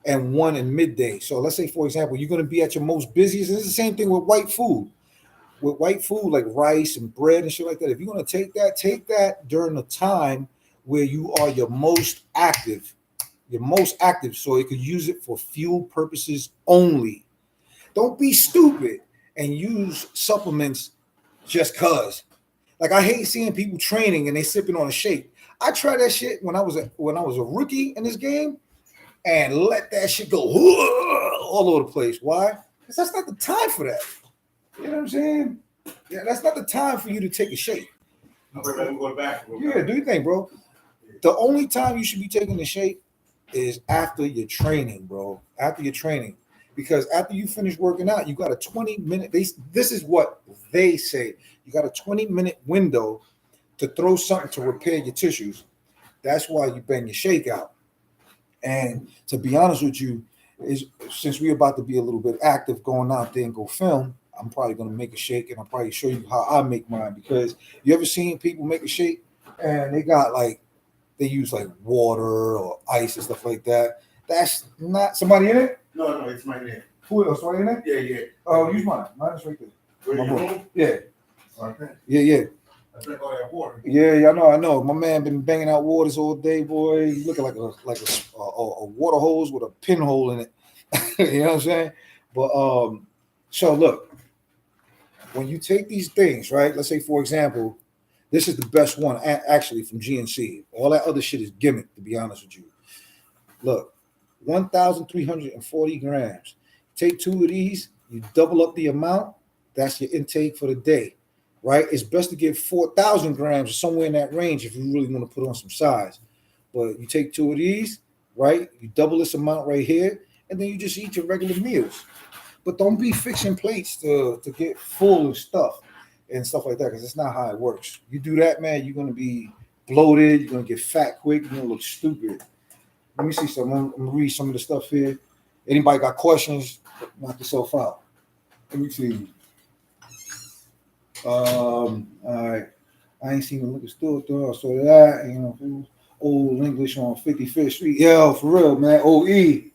and one in midday. So let's say, for example, you're going to be at your most busiest. And it's the same thing with white food. With white food, like rice and bread and shit like that, if you're going to take that during the time where you are your most active. So you could use it for fuel purposes only. Don't be stupid and use supplements just cause. Like, I hate seeing people training and they sipping on a shake. I tried that shit when I was a rookie in this game and let that shit go all over the place. Why? Because that's not the time for that. You know what I'm saying? Yeah, that's not the time for you to take a shake. Yeah, do you think, bro? The only time you should be taking a shake is after your training, bro. After your training. Because after you finish working out, you got a 20-minute. This is what they say. You got a 20-minute window to throw something to repair your tissues. That's why you bang your shake out. And to be honest with you, since we're about to be a little bit active going out there and go film, I'm probably going to make a shake and I'll probably show you how I make mine. Because you ever seen people make a shake and they use like water or ice and stuff like that? That's not somebody in it? No, it's mine there. Who else? Somebody in it? Yeah. Oh, use mine. Mine is right there. Yeah. Okay. Yeah. I drink all that water. Yeah, I know. My man been banging out waters all day, boy. He's looking like a water hose with a pinhole in it. You know what I'm saying? But so look, when you take these things, right? Let's say, for example, this is the best one actually from GNC. All that other shit is gimmick, to be honest with you. Look, 1,340 grams. Take 2 of these, you double up the amount. That's your intake for the day, right? It's best to get 4,000 grams or somewhere in that range if you really want to put on some size. But you take 2 of these, right? You double this amount right here, and then you just eat your regular meals. But don't be fixing plates to get full of stuff and stuff like that, because it's not how it works. You do that, man, you're gonna be bloated. You're gonna get fat quick. You're gonna look stupid. Let me see some. I'm gonna read some of the stuff here. Anybody got questions? Knock yourself out. Let me see. All right. I ain't seen the liquor store though. So that, you know, old English on 55th Street. Yeah, for real, man. OE.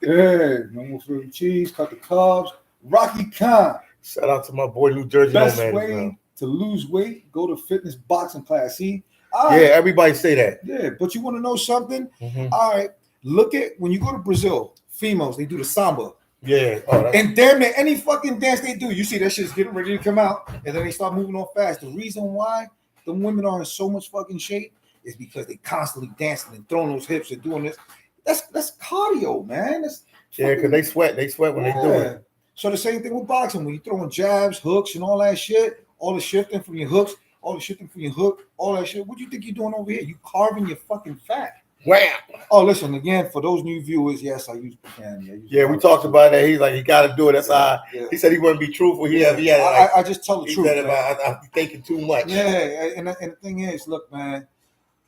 Yeah, no more Philly cheese. Cut the carbs. Rocky Khan. Shout out to my boy New Jersey Best Nomad. way to lose weight, go to fitness boxing class. See? Yeah, everybody say that. Yeah, but you want to know something? Mm-hmm. All right. Look at when you go to Brazil, females, they do the samba. Yeah. Oh, and damn near any fucking dance they do, you see that shit's getting ready to come out, and then they start moving on fast. The reason why the women are in so much fucking shape is because they constantly dancing and throwing those hips and doing this. That's cardio, man. Yeah, because they sweat. They sweat when they do it. So the same thing with boxing. When you're throwing jabs, hooks, and all that shit, all the shifting from your hooks, all the shifting from your hook, all that shit. What do you think you're doing over here? You carving your fucking fat. Wow. Oh, listen, again, for those new viewers, yes, I use profanity. Yeah, we talked about that. He's like, you got to do it. That's how he said he wouldn't be truthful. I just tell the truth. Said I'm thinking too much. Yeah, and the thing is, look, man,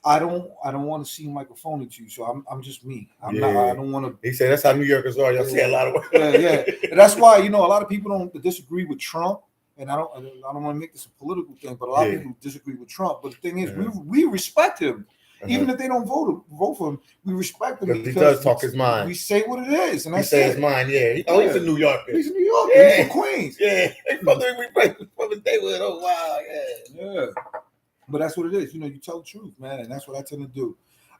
I don't want to seem like a phony to you, so I'm just me. I don't want to. He said that's how New Yorkers are. Y'all say a lot of words. Yeah. And that's why, you know, a lot of people don't disagree with Trump. And I don't want to make this a political thing, but a lot of people disagree with Trump. But the thing is, we respect him. Even if they don't vote for him, we respect him because he does talk his mind. We say what it is, and he says his mind. Yeah, he's a New Yorker. He's a New Yorker. He's from Queens. Yeah, from the neighborhood. Oh wow, yeah. But that's what it is. You know, you tell the truth, man, and that's what I tend to do.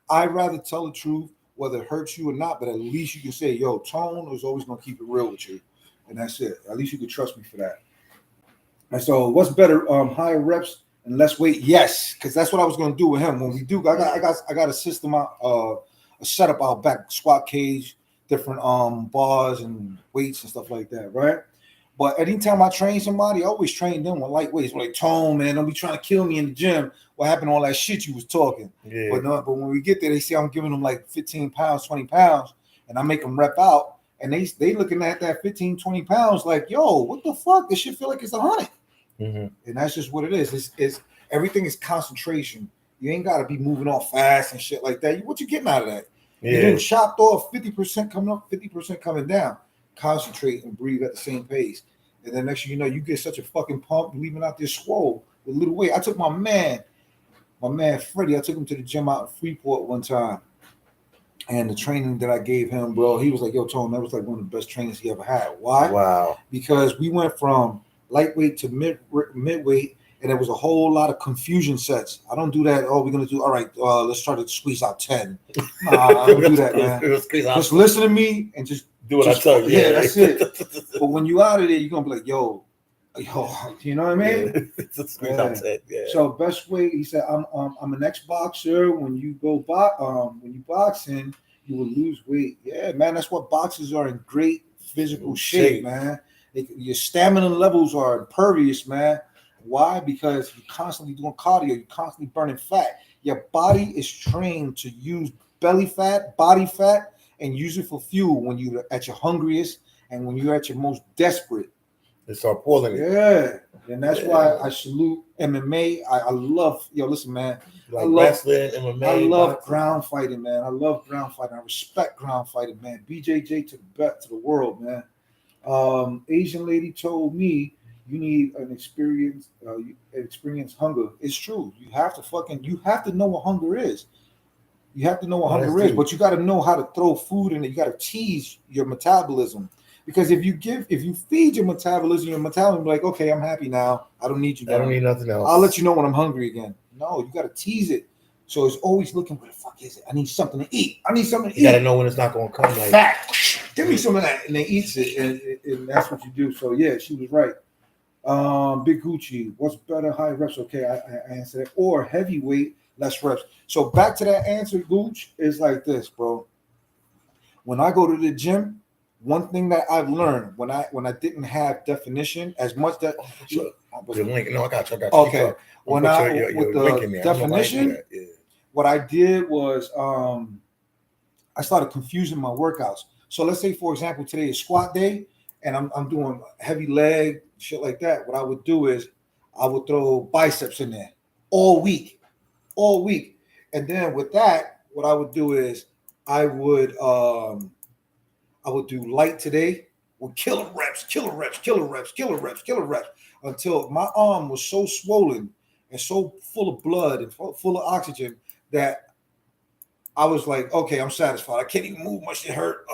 I'd rather tell the truth, whether it hurts you or not. But at least you can say, "Yo, Tone is always gonna keep it real with you," and that's it. At least you can trust me for that. And so, what's better, higher reps and less weight? Yes, because that's what I was going to do with him. When we do, I got a system out, a setup out back, squat cage, different bars and weights and stuff like that, right? But anytime I train somebody, I always train them with light weights. Like, Tone, man, don't be trying to kill me in the gym. What happened to all that shit you was talking? Yeah. But when we get there, they see I'm giving them like 15 pounds, 20 pounds, and I make them rep out. And they looking at that 15, 20 pounds like, yo, what the fuck? This shit feel like it's 100. And that's just what it is. It's everything is concentration. You ain't got to be moving off fast and shit like that. What you getting out of that? You didn't chopped off 50% coming up, 50% coming down. Concentrate and breathe at the same pace. And then next thing you know, you get such a fucking pump, leaving out there swole with little weight. I took my man Freddie, I took him to the gym out in Freeport one time. And the training that I gave him, bro, he was like, yo, Tone, that was like one of the best trainings he ever had. Why? Wow. Because we went from lightweight to midweight, and there was a whole lot of confusion sets. I don't do that. Oh, we're gonna do all right. Let's try to squeeze out 10. Nah, I don't do that, man. Just listen to me and just do what I tell you. Yeah, that's it. But when you out of there, you're gonna be like, yo, you know what I mean? Squeeze out 10. Yeah. So best way, he said, I'm an ex-boxer. When you go when you boxing, you will lose weight. Yeah, man, that's what boxers are in great physical shape, man. Your stamina levels are impervious, man. Why? Because you're constantly doing cardio. You're constantly burning fat. Your body is trained to use belly fat, body fat, and use it for fuel when you're at your hungriest and when you're at your most desperate. They start pulling it. Yeah. And that's why I salute MMA. I love, listen, man. Like wrestling, MMA. I love ground fighting, man. I love ground fighting. I respect ground fighting, man. BJJ to the world, man. Asian lady told me you need an experienced hunger. It's true. You have to know what hunger is. You have to know what hunger is, but you got to know how to throw food in it. You got to tease your metabolism, because if you feed your metabolism be like, okay, I'm happy now. I don't need you. I don't need nothing else. I'll let you know when I'm hungry again. No, you got to tease it. So it's always looking, where the fuck is it? I need something to eat. You got to know when it's not going to come. Like fat. Give me some of that, and they eats it, and that's what you do. So yeah, she was right. Big Gucci, what's better, high reps? Okay, I answered that. Or heavyweight, less reps. So back to that answer, Gooch, is like this, bro. When I go to the gym, one thing that I've learned when I didn't have definition as much that your link. No, I got you. Okay, with the definition, what I did was I started confusing my workouts. So let's say, for example, today is squat day, and I'm doing heavy leg shit like that, what I would do is I would throw biceps in there all week, and then with that, what I would do is I would do light today with killer reps until my arm was so swollen and so full of blood and full of oxygen that I was like, okay, I'm satisfied. I can't even move. My shit hurt.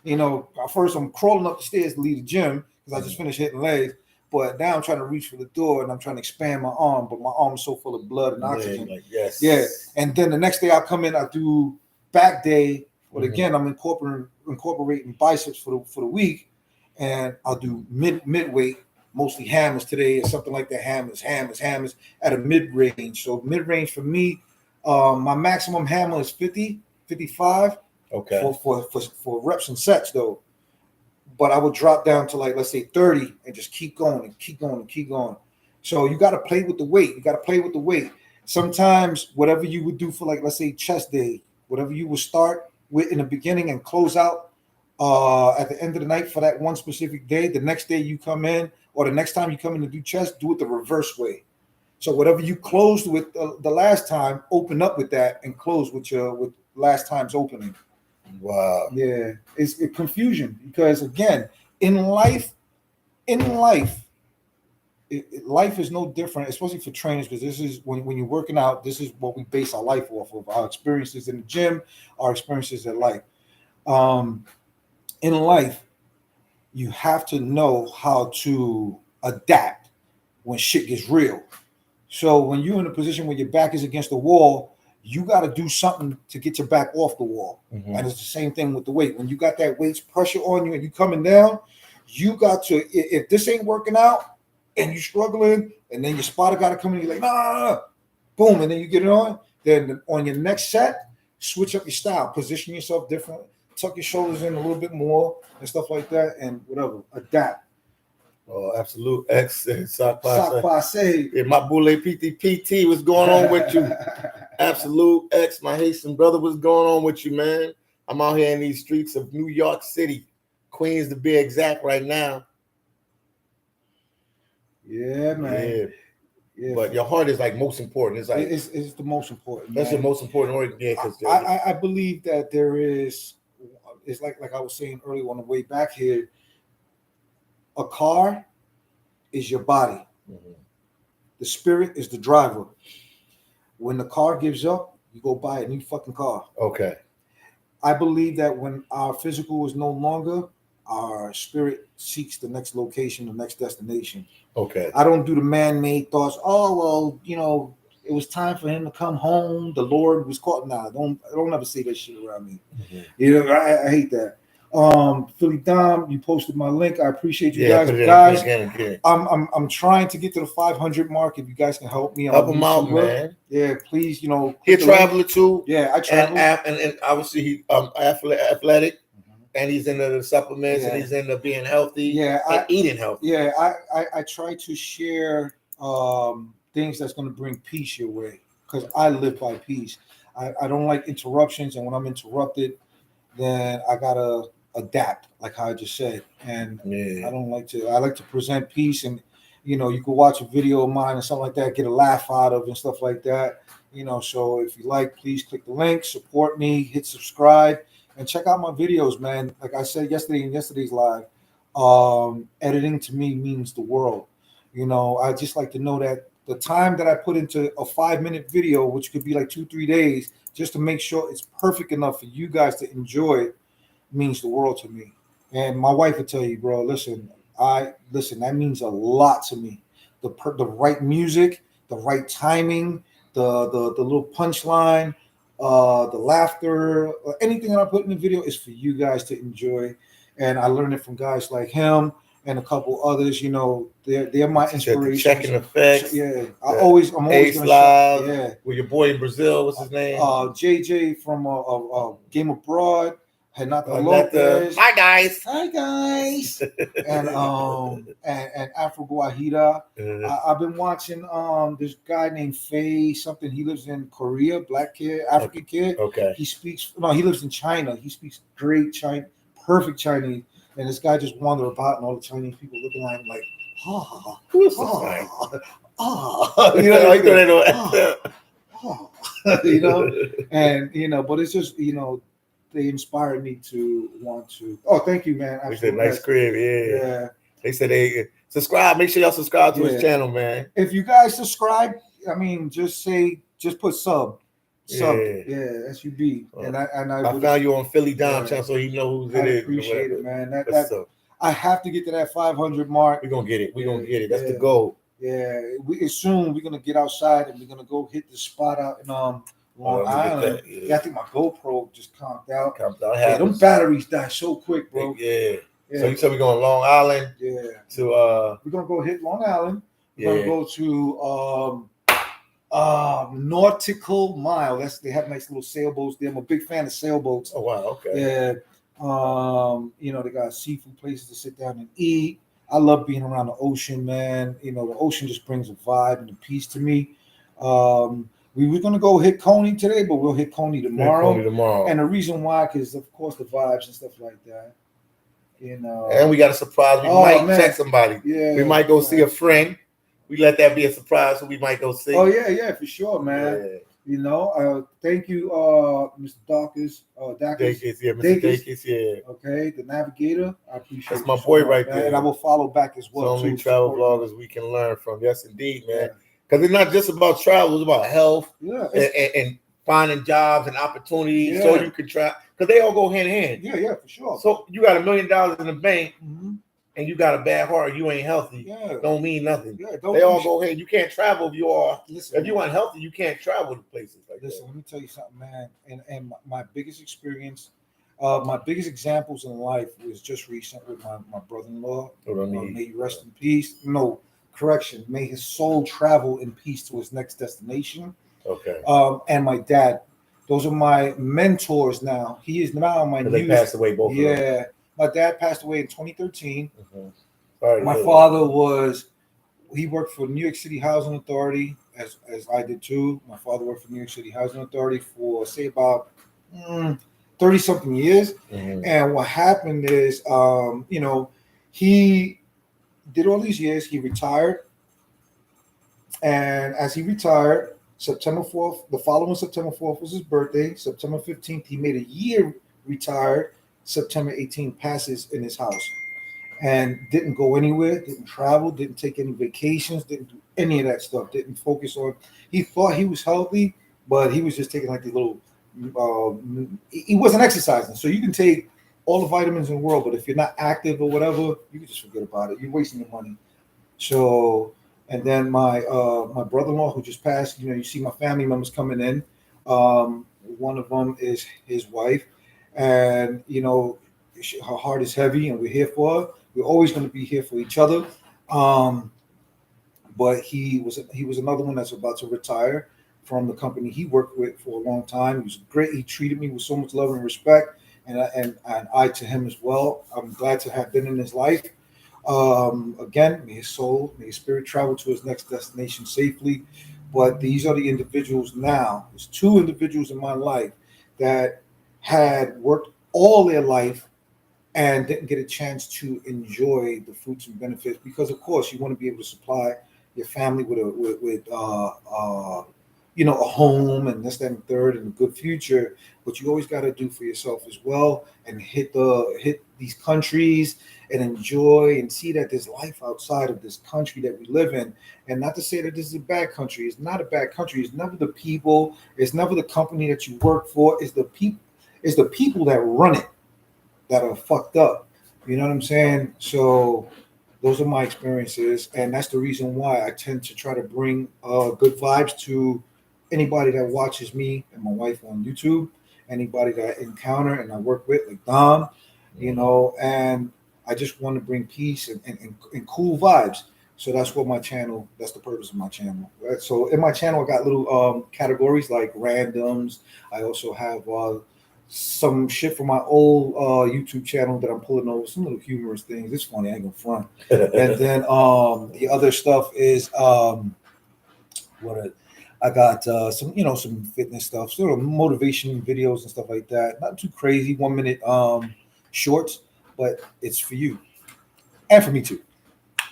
At first I'm crawling up the stairs to leave the gym because I just finished hitting legs. But now I'm trying to reach for the door and I'm trying to expand my arm, but my arm is so full of blood and oxygen. Yes. Yeah. And then the next day I come in, I do back day. But again, I'm incorporating biceps for the week, and I'll do mid weight, mostly hammers today or something like that. Hammers at a mid range. So mid range for me, my maximum hammer is 50, 55. Okay. For reps and sets though. But I would drop down to like, let's say 30 and just keep going. So you got to play with the weight. Sometimes whatever you would do for like, let's say chest day, whatever you would start with in the beginning and close out at the end of the night for that one specific day, the next day you come in or the next time you come in to do chest, do it the reverse way. So whatever you closed with the last time, open up with that and close with last time's opening. Wow. Yeah, it's confusion because again, in life, life is no different, especially for trainers, because this is when you're working out, this is what we base our life off of, our experiences in the gym, our experiences in life. In life, you have to know how to adapt when shit gets real. So when you're in a position where your back is against the wall, you got to do something to get your back off the wall. And it's the same thing with the weight. When you got that weight's pressure on you and you coming down, you got to, if this ain't working out and you struggling, and then your spotter got to come in, you're like, nah, boom, and then you get it on. Then on your next set, switch up your style, position yourself different, tuck your shoulders in a little bit more and stuff like that, and whatever, adapt. Oh, absolute X. Sock passe. Yeah, my boule PT, what's going on with you? Absolute X, my Haitian brother, what's going on with you, man? I'm out here in these streets of New York City, Queens to be exact right now. Yeah, man. Yeah. But your heart is like most important. It's like it's the most important. That's man. the most important organ. Yeah, because I believe that there is. It's like I was saying earlier on the way back here. A car is your body. The spirit is the driver. When the car gives up, you go buy a new fucking car. Okay. I believe that when our physical is no longer, our spirit seeks the next location, the next destination. Okay. I don't do the man-made thoughts. Oh, well, it was time for him to come home. The Lord was caught. Nah, don't ever say that shit around me. I hate that. phillydom, you posted my link. I appreciate you guys. Again. I'm trying to get to the 500 mark. If you guys can help me, help him out, man. Yeah, please. He's a traveler too. Yeah, I travel. And obviously he athletic, and he's into the supplements, and he's into being healthy. Yeah, and eating healthy. Yeah, I try to share things that's going to bring peace your way, because I live by peace. I don't like interruptions, and when I'm interrupted, then I gotta adapt, like how I just said. And I like to present peace, and you can watch a video of mine and something like that, get a laugh out of and stuff like that. So if you like, please click the link, support me, hit subscribe, and check out my videos, man. Like I said yesterday in yesterday's live, editing to me means the world. I just like to know that the time that I put into a 5-minute video, which could be like 2-3 days, just to make sure it's perfect enough for you guys to enjoy, means the world to me. And my wife would tell you, bro, listen, that means a lot to me. The right music, the right timing, the little punchline, the laughter, anything that I put in the video is for you guys to enjoy. And I learned it from guys like him and a couple others. They're my inspiration. Checking effects. Yeah, I'm always Ace gonna Live. Yeah, with your boy in Brazil, what's his name? JJ from Game Abroad. Renata Lopez. Hi guys. And Afro Guajira. I've been watching this guy named Faye something. He lives in Korea, black kid, African kid. Okay. He lives in China. He speaks great perfect Chinese. and this guy just wandered about, and all the Chinese people looking at him like, ah, Who's you know, like that? you know, and but it's just they inspired me to want to. Oh, thank you, man. We said Absolutely. nice crib, yeah. Yeah. They said they subscribe. Make sure y'all subscribe to his channel, man. If you guys subscribe, I mean, just put sub, yeah, SUB, and I found you on phillydom channel, so he knows who it is. Appreciate it, man. That I have to get to that 500 mark. We're gonna get it. We're gonna get it. That's the goal. Yeah, soon we're gonna get outside and we're gonna go hit the spot out in Long Island. I think my GoPro just conked out. Yeah, them batteries die so quick, bro. Yeah. So you said we're going Long Island. Yeah. To we're gonna go hit Long Island. We're gonna go to Nautical Mile. They have nice little sailboats there. I'm a big fan of sailboats. Oh wow, okay. Yeah. They got seafood places to sit down and eat. I love being around the ocean, man. The ocean just brings a vibe and a peace to me. We were gonna go hit Coney today, but we'll hit Coney tomorrow. And the reason why, because of course the vibes and stuff like that. And we got a surprise. We might check somebody. Yeah. We might go see a friend. We let that be a surprise, so we might go see. Oh yeah, for sure, man. Yeah. Thank you, Mr. Dawkins. Mr. Dawkins, yeah. Okay, the navigator. I appreciate. That's my boy right there, and I will follow back as well. So many travel vloggers we can learn from. Yes, indeed, man. Because it's not just about travel; it's about health, and finding jobs and opportunities, so you can try. Because they all go hand in hand. Yeah, for sure. So you got $1 million in the bank, and you got a bad heart, you ain't healthy. Yeah. Don't mean nothing. Yeah, they all go hand. You can't travel if you are. Listen, if you aren't healthy, you can't travel to places like that. Listen, let me tell you something, man. And my biggest experience, my biggest examples in life was just recent with my brother-in-law. May he rest in peace. No, correction. May his soul travel in peace to his next destination. Okay. And my dad. Those are my mentors now. He is now my new. They passed away both. Yeah, my dad passed away in 2013. Sorry, my father he worked for New York City Housing Authority, as I did too. My father worked for New York City Housing Authority for say about 30-something years. And what happened is, he did all these years. He retired, and as he retired. September 4th, the following September 4th was his birthday. September 15th, he made a year retired. September 18th passes in his house and didn't go anywhere, didn't travel, didn't take any vacations, didn't do any of that stuff, didn't focus on. He thought he was healthy, but he was just taking like these little, he wasn't exercising. So you can take all the vitamins in the world, but if you're not active or whatever, you can just forget about it. You're wasting your money. So, and then my brother-in-law who just passed, you see my family members coming in. One of them is his wife, and her heart is heavy, and we're here for her. We're always going to be here for each other. But he was another one that's about to retire from the company he worked with for a long time. He was great. He treated me with so much love and respect, and I to him as well. I'm glad to have been in his life. Again, may his soul, may his spirit travel to his next destination safely. But these are the individuals now. There's two individuals in my life that had worked all their life and didn't get a chance to enjoy the fruits and benefits because, of course, you want to be able to supply your family with a home and this, that, and third, and a good future. But you always got to do for yourself as well and hit these countries and enjoy and see that there's life outside of this country that we live in. And not to say that this is a bad country. It's not a bad country. It's never the people. It's never the company that you work for. It's the people. It's the people that run it that are fucked up. You know what I'm saying? So those are my experiences, and that's the reason why I tend to try to bring good vibes to anybody that watches me and my wife on YouTube, anybody that I encounter and I work with, like Dom, and I just want to bring peace and cool vibes. So that's what that's the purpose of my channel. Right? So in my channel, I got little categories like randoms. I also have some shit from my old YouTube channel that I'm pulling over, some little humorous things. It's funny, I ain't gonna front. And then the other stuff is I got some fitness stuff, sort of motivation videos and stuff like that. Not too crazy, 1 minute shorts. but it's for you and for me too.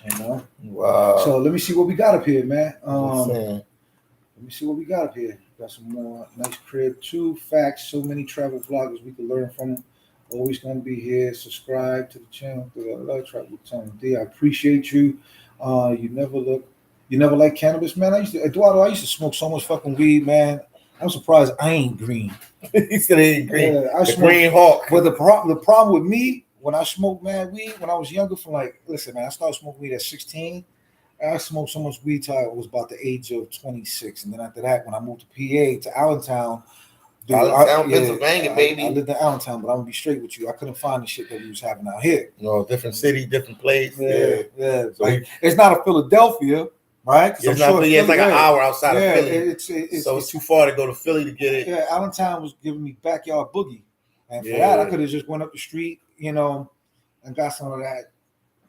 You know. Wow. So let me see what we got up here, man. Let me see what we got up here. Got some more nice crib. 2 facts. So many travel vloggers we can learn from. Always gonna be here. Subscribe to the channel. I love Travel Tone D. I appreciate you. You never like cannabis, man. Eduardo, I used to smoke so much fucking weed, man. I'm surprised I ain't green. He said he ain't green. Yeah, I the smoked, Green Hawk. But the problem with me when I smoked mad weed when I was younger, listen, man, I started smoking weed at 16. I smoked so much weed till I was about the age of 26, and then after that, when I moved to PA to Allentown. Pennsylvania, baby. I lived in Allentown, but I'm gonna be straight with you. I couldn't find the shit that we was having out here. No, different city, different place. Yeah. So it's not a Philadelphia, right? It's like an hour outside of Philly. It's too far to go to Philly to get it. Yeah, Allentown was giving me backyard boogie, and for that, I could have just went up the street, and got some of that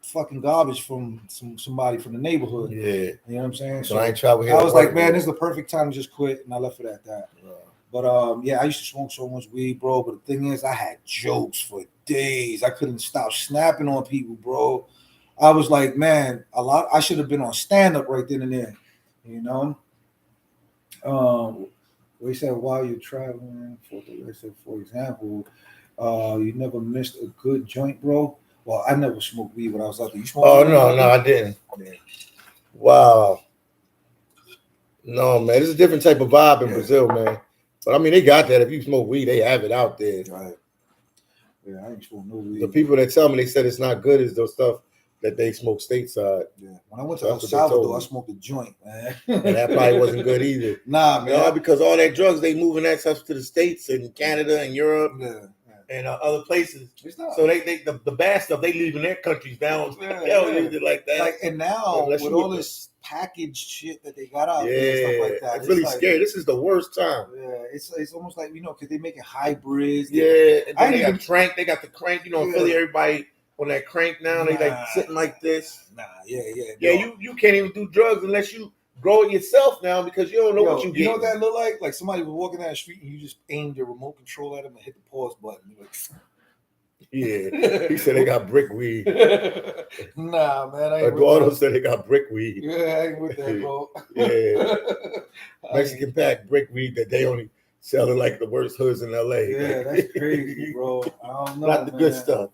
fucking garbage from somebody from the neighborhood. Yeah, you know what I'm saying. So I ain't travel here. I was like, man, this is the perfect time to just quit, and I left it at that. Yeah. But I used to smoke so much weed, bro. But the thing is, I had jokes for days. I couldn't stop snapping on people, bro. I was like, man, I should have been on stand up right then and there, We said while you're traveling, for example, you never missed a good joint, bro. Well, I never smoked weed when I was out there. You smoked? Oh no, I didn't. Yeah. Wow. No, man, it's a different type of vibe in Brazil, man. But I mean, they got that. If you smoke weed, they have it out there. Right. Yeah, I ain't smoke no weed. The people that tell me they said it's not good is those stuff that they smoke stateside. Yeah. When I went to El Salvador, I smoked a joint, man. And that probably wasn't good either. Nah, man. No, because all that drugs, they moving that stuff to the States and Canada and Europe. Yeah. And other places. So they the bad stuff they leave in their countries down. They don't use it like that. And now with all this packaged shit that they got out there and stuff like that, it's really scary. This is the worst time. Yeah, it's almost like because they make it hybrids. And then they got crank. They got the crank. In Philly, everybody on that crank now. They like sitting like this. You can't even do drugs unless you grow it yourself now because you don't know what you get. You know what that look like? Like somebody was walking down the street and you just aimed your remote control at them and hit the pause button. You're like, yeah. He said they got brick weed. Nah, man. Eduardo said they got brick weed. Yeah, I ain't with that, bro. Mexican pack brick weed that they only sell in like the worst hoods in LA. Yeah, that's crazy, bro. I don't know. Not the good stuff.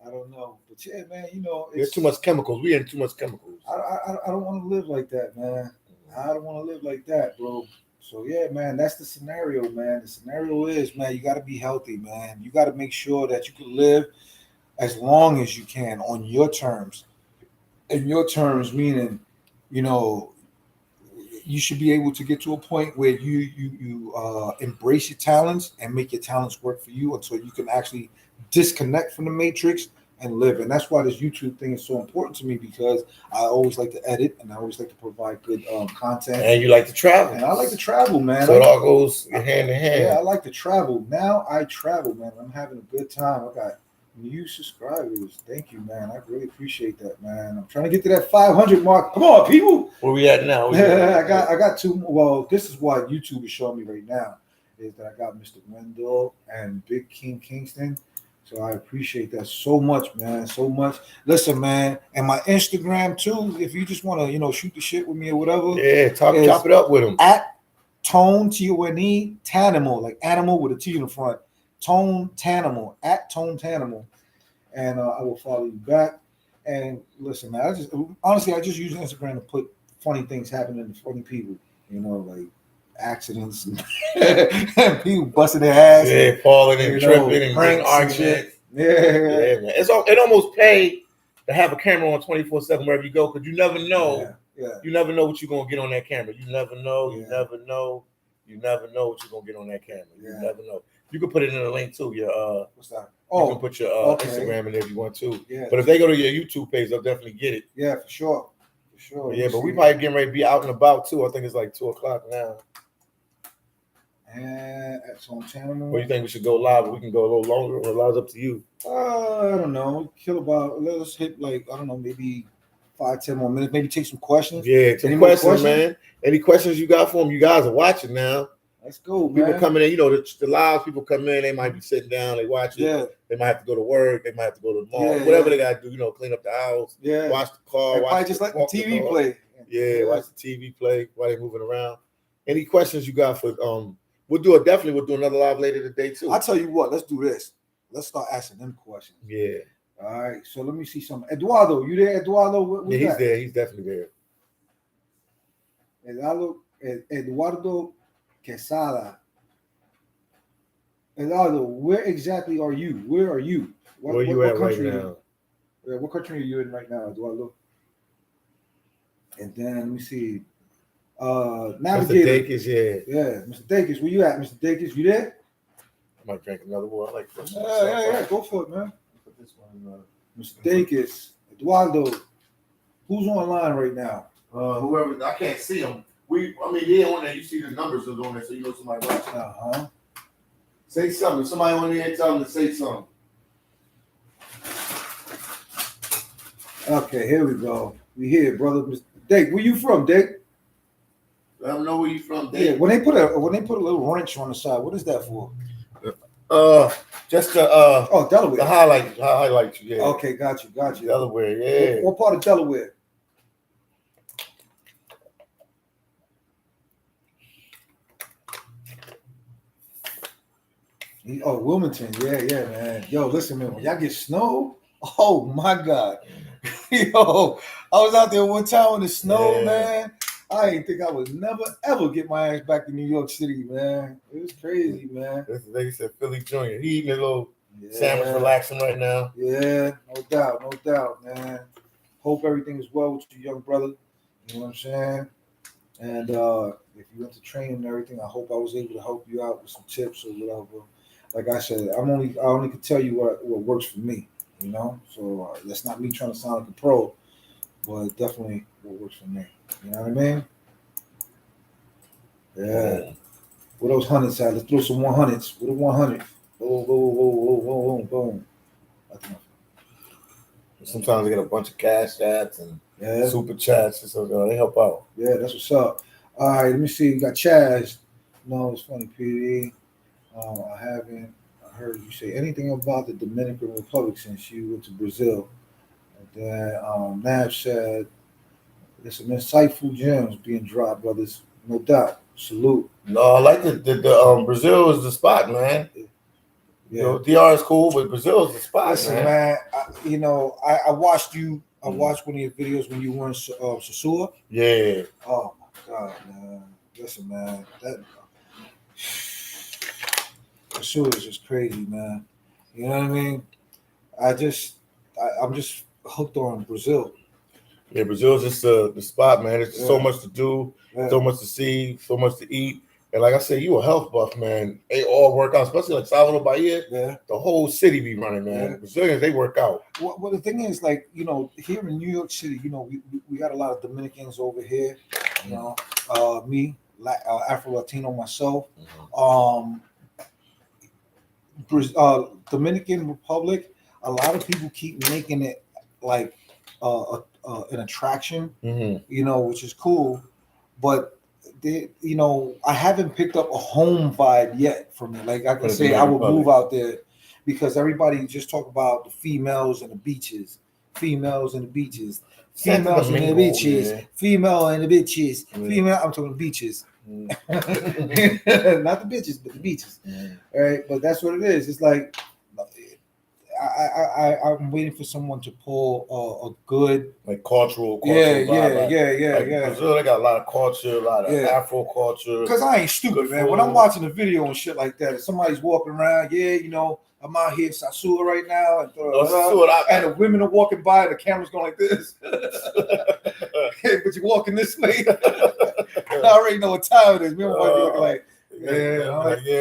I don't know. But yeah, man, there's too much chemicals. We in too much chemicals. I don't want to live like that, man. I don't want to live like that, bro. So yeah, man, that's the scenario, man. The scenario is, man, you got to be healthy, man. You got to make sure that you can live as long as you can on your terms. And your terms meaning, you should be able to get to a point where you embrace your talents and make your talents work for you until you can actually disconnect from the matrix and live. And that's why this YouTube thing is so important to me, because I always like to edit and I always like to provide good content. And you like to travel. And I like to travel, man. So it all goes hand in hand. Yeah, I like to travel. Now I travel, man. I'm having a good time. I got new subscribers. Thank you, man. I really appreciate that, man. I'm trying to get to that 500 mark. Come on, people. Where we at now? I got 2. Well, this is what YouTube is showing me right now, is that I got Mr. Wendell and Big King Kingston. So I appreciate that so much, man. So much. Listen, man, and my Instagram too. If you just want to, shoot the shit with me or whatever. Yeah, chop it up with him. At Tone Tone Tanimal, like animal with a T in the front. Tone Tanimal, at Tone Tanimal, and I will follow you back. And listen, man, I just use Instagram to put funny things happening to funny people. Like accidents and people busting their ass, falling and tripping and breaking arguments. Man. It almost pay to have a camera on 24/7 wherever you go, because you never know. You never know what you're gonna get on that camera. You never know. You never know. You never know what you're gonna get on that camera. You never know. You can put it in a link too. Your what's that? You can put your Instagram in there if you want to. Yeah. But if they go to your YouTube page, they'll definitely get it. Yeah, for sure. But we probably getting ready to be out and about too. I think it's like 2:00 now. And at some channel. Or you think we should go live? We can go a little longer, or live's up to you. I don't know. Let's hit maybe 5-10 more minutes. Maybe take some questions. Yeah, some questions, man. Any questions you got for them? You guys are watching now. Let's go, People man. coming in, you know, the live people come in, they might be sitting down, they watch it. Yeah. They might have to go to work, they might have to go to the mall, Yeah, whatever yeah. they gotta do, you know, clean up the house, Yeah. watch the car, And watch probably just let the walk TV dog. play. Yeah, watch the TV play while they're moving around. Any questions you got for we'll do another live later today too. I'll tell you what, let's do this. Let's start asking them questions. Yeah. All right. So let me see some. Eduardo, you there, Eduardo? Yeah, he's there. He's definitely there. Eduardo Quesada. Eduardo, where exactly are you? Where are you? Where are you at right now? What country are you in right now, Eduardo? And then let me see. Navigator. Mr. Dakis, Yeah, Mr. Dakis, where you at, Mr. Dakis? You there? I might drink another one. I like this. Yeah. Go for it, man. Put this one. Mr. Dakis, Eduardo, who's online right now? Whoever, I can't see them. Yeah, on there, you see the numbers is on there, so you know somebody watching. Say something. Somebody on there, tell them to say something. Okay, here we go. We here, brother. Mr. Dake, where you from, Dake? I don't know where you from, Dake. Yeah, when they put a little wrench on the side, what is that for? Just to Delaware. to highlight you. Yeah. Okay, got you. Delaware, yeah. What part of Delaware? Oh, Wilmington. Yeah, man. Yo, listen, man. When y'all get snow, oh my God. Yo, I was out there one time in the snow, man. I didn't think I would never ever get my ass back to New York City, man. It was crazy, man. They said Philly Jr. He eating a little sandwich, relaxing right now. Yeah, no doubt, man. Hope everything is well with you, young brother. You know what I'm saying? And if you went to training and everything, I hope I was able to help you out with some tips or whatever. Like I said, I only can tell you what works for me, you know. So that's not me trying to sound like a pro, but definitely what works for me. You know what I mean? Yeah. Where those hundreds at? Let's throw some 100s. What are 100? Boom. Sometimes they get a bunch of cash chats and super chats, so they help out. Yeah, that's what's up. All right, let me see. We got Chaz. No, it's funny, PD. I haven't heard you say anything about the Dominican Republic since you went to Brazil. And then Nav said, there's some insightful gems being dropped, brothers. No doubt. Salute. No, I like the Brazil is the spot, man. Yeah. You know, DR is cool, but Brazil is the spot. Listen, man. I watched you. I watched one of your videos when you were in Sasua. Yeah. Oh my God, man. Listen, man. That Sasua is just crazy, man. You know what I mean? I'm just hooked on Brazil. Yeah, Brazil's just the spot, man. There's just so much to do, so much to see, so much to eat. And like I said, you a health buff, man. They all work out, especially like Salvador Bahia. Yeah. The whole city be running, man. Yeah. Brazilians, they work out. Well, the thing is, like, you know, here in New York City, you know, we got a lot of Dominicans over here. You know, me, Afro-Latino myself. Dominican Republic, a lot of people keep making it like an attraction, you know, which is cool. But you know, I haven't picked up a home vibe yet from it. Like I can say I would move out there because everybody just talk about the females and the beaches, females and the beaches, females and the beaches, female and the bitches, female. I'm talking beaches. Not the bitches, but the beaches. All right, but that's what it is. It's like I'm waiting for someone to pull a good like cultural yeah. Brazil, they got a lot of culture, a lot of Afro culture. Because I ain't stupid, man. When I'm watching a video and shit like that, if somebody's walking around, you know, I'm out here in Sasua right now, and the women are walking by, and the camera's going like this. But you're walking this way. I already know what time it is. Me and my wife be looking like,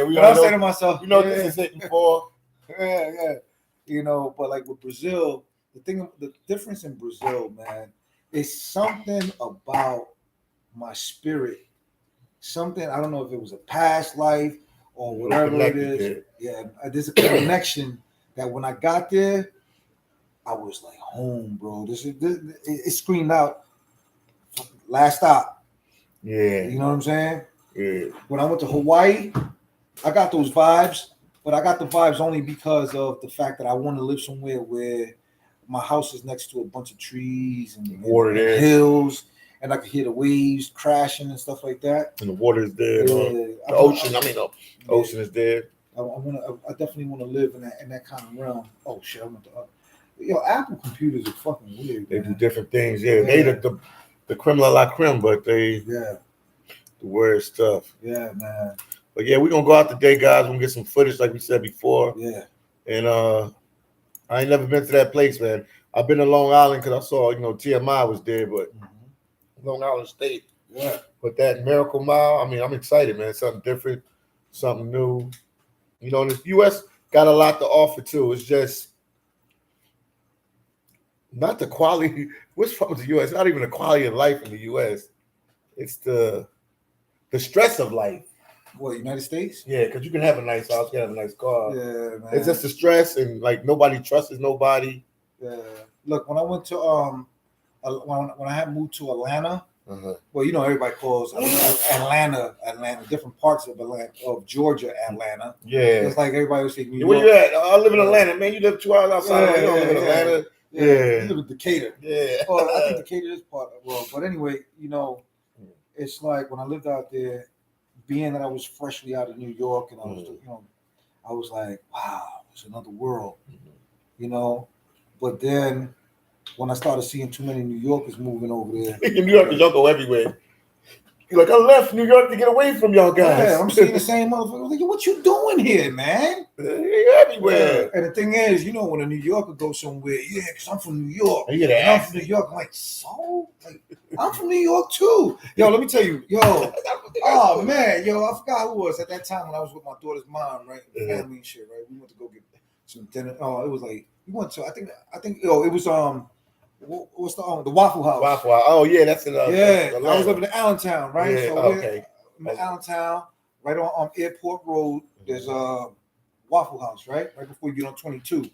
we all say to myself, you know, this is it before. Yeah. You know, but like with Brazil, the difference in Brazil, man, is something about my spirit. Something, I don't know if it was a past life or whatever it is. Yeah, there's a connection that when I got there, I was like home, bro. It screamed out, last stop. Yeah. You know what I'm saying? Yeah. When I went to Hawaii, I got those vibes, but I got the vibes only because of the fact that I want to live somewhere where my house is next to a bunch of trees and Water there. hills, and I can hear the waves crashing and stuff like that. And the water is there. The ocean. The ocean is there. I definitely want to live in that kind of realm. Oh shit! I went to Apple computers are fucking weird. They man. do different things. Yeah. They the creme de la creme, but they the weird stuff. Yeah, man. But yeah, we're gonna go out today, guys. We're gonna get some footage, like we said before. Yeah. And I ain't never been to that place, man. I've been to Long Island because I saw, TMI was there, but Long Island State. Yeah. But that Miracle Mile, I mean, I'm excited, man. Something different, something new. The U.S. got a lot to offer too. It's just not the quality. What's wrong with the U.S.? Not even the quality of life in the U.S. It's the stress of life. What, United States? Yeah, because you can have a nice house, you can have a nice car. Yeah, man. It's just the stress and like nobody trusts nobody. Yeah. Look, when I went to when I had moved to Atlanta, well, everybody calls Atlanta, different parts of Atlanta, of Georgia, Atlanta. Yeah. It's like everybody would say New York. Where you at? I live in Atlanta, man. You live 2 hours outside. You don't live in Atlanta. Yeah. You live in Decatur. Yeah. Well, I think Decatur is part of the world. But anyway, it's like when I lived out there, being that I was freshly out of New York and I was, I was like, wow, it's another world, But then when I started seeing too many New Yorkers moving over there, in New York, y'all go everywhere. You're like, I left New York to get away from y'all guys. Yeah, I'm seeing the same motherfucker. Like, what you doing here, man? You're everywhere. Yeah. And the thing is, when a New Yorker goes somewhere, because I'm from New York. I'm from New York. I'm like, so? Like, I'm from New York too. Yo, let me tell you, oh man, I forgot who it was at that time when I was with my daughter's mom, right? Family and shit, right? We went to go get some dinner. Oh, it was like we went to. I think. It was what's the Waffle House? Waffle House. Oh yeah, that's another. Yeah, I was living in Allentown, right? Yeah, so okay. I'm in Allentown, right on Airport Road. There's a Waffle House, right before you get on 22.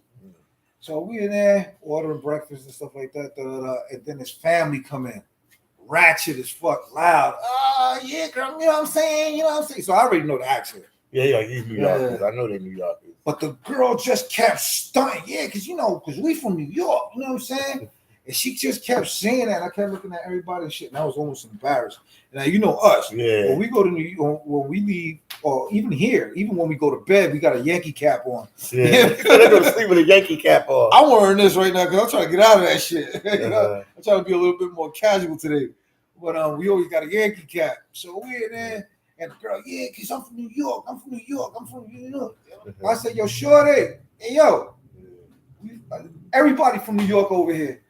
So we in there ordering breakfast and stuff like that, and then his family come in, ratchet as fuck, loud. Yeah, girl, you know what I'm saying? So I already know the accent. Yeah, he's New Yorkers. I know they're New Yorkers. But the girl just kept stunting. Yeah, because we from New York. You know what I'm saying? And she just kept saying that. I kept looking at everybody and shit, and I was almost embarrassed. Now us. Yeah. When we go to New York, when we leave, or even here, even when we go to bed, we got a Yankee cap on. Yeah. They go to sleep with a Yankee cap on. I'm wearing this right now because I'm trying to get out of that shit. I'm trying to be a little bit more casual today. But we always got a Yankee cap. So we're in there, and the girl, because I'm from New York. I'm from New York. I said, yo, shorty, hey, yo, everybody from New York over here.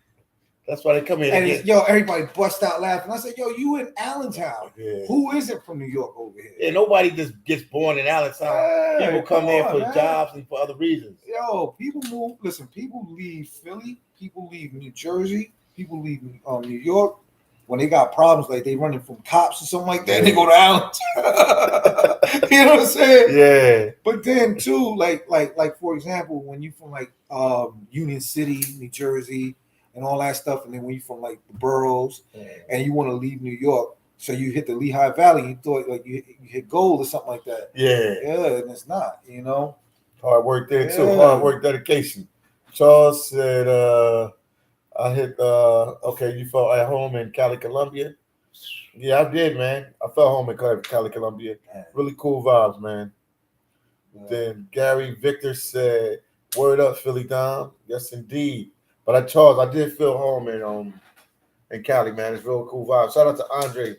That's why they come in. And everybody bust out laughing. I said, yo, you in Allentown. Yeah. Who is it from New York over here? Yeah, nobody just gets born in Allentown. People come in for jobs and for other reasons. Yo, people move. Listen, people leave Philly. People leave New Jersey. People leave New York. When they got problems, like they running from cops or something like that, they go to Allentown. You know what I'm saying? Yeah. But then too, like for example, when you from like Union City, New Jersey, and all that stuff, and then when you from like the boroughs, and you want to leave New York, so you hit the Lehigh Valley, you thought like you hit gold or something like that. Yeah, and it's not. Hard work there too. Hard work, dedication. Charles said, I hit you felt at home in Cali, Columbia. Yeah, I did, man. I felt home in Cali, Columbia. Really cool vibes, man. Then Gary Victor said, word up, phillydom. Yes, indeed. But Charles, I did feel home in Cali, man. It's real cool vibes. Shout out to Andre.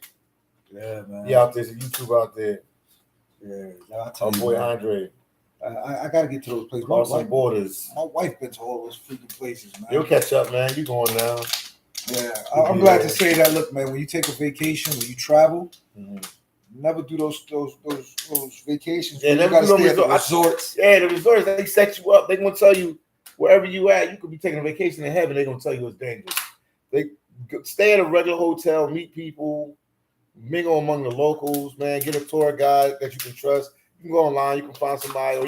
Yeah, man. He out there, there's a YouTuber out there. Yeah, our boy man. Andre. I gotta get to those places. Crossing borders. My wife been to all those freaking places, man. You'll catch up, man. You going now? Yeah, I'm glad to say that. Look, man, when you take a vacation, when you travel, never do those vacations. Yeah, you gotta stay at the resorts. Yeah, the resorts, they set you up. They gonna tell you wherever you at. You could be taking a vacation in heaven. They're gonna tell you it's dangerous. They stay at a regular hotel, meet people, mingle among the locals, man. Get a tour guide that you can trust. You can go online, you can find somebody, or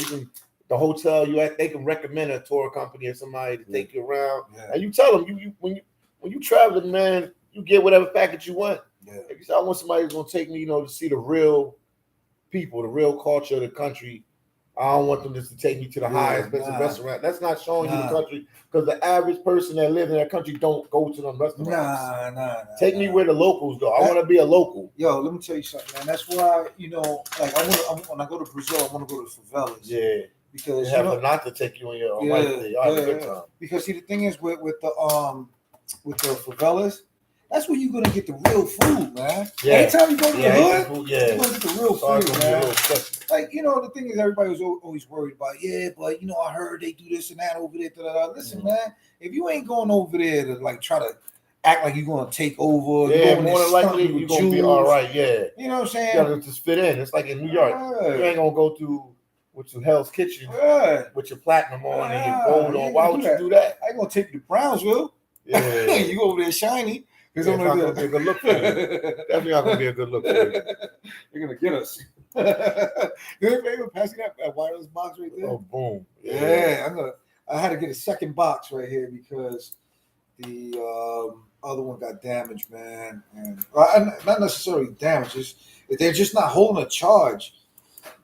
the hotel you at, they can recommend a tour company or somebody to take you around. And you tell them when you traveling, man, you get whatever package you want. Yeah. If you say I want somebody who's gonna take me, to see the real people, the real culture of the country. I don't want them just to take me to the highest expensive restaurant. That's not showing you the country, because the average person that lives in that country don't go to them restaurants. Take me where the locals go. I want to be a local. Yo, let me tell you something, man. That's why, like when I go to Brazil, I want to go to favelas. Yeah. Because they have not to take you on your white day. Have a good time. Because see, the thing is with the favelas, that's where you're gonna get the real food, man. Yeah. Anytime you go to the hood, you're gonna get the real food, man. Like, the thing is, everybody was always worried about, but I heard they do this and that over there. Listen, man, if you ain't going over there to like try to act like you're gonna take over, more than likely you're gonna be all right. Yeah, you know what I'm saying? You gotta just fit in. It's like in New York, you ain't gonna go through with your Hell's Kitchen with your platinum on and your gold on. Why would you do that? I ain't gonna take you to Brownsville. Yeah, you go over there shiny. It's not gonna be a good look for you. Definitely not gonna be a good look for you. You're gonna get us. Good favor, passing that wireless box right there. Oh, boom! Yeah, I had to get a second box right here because the other one got damaged, man, and not necessarily damaged. They're just not holding a charge.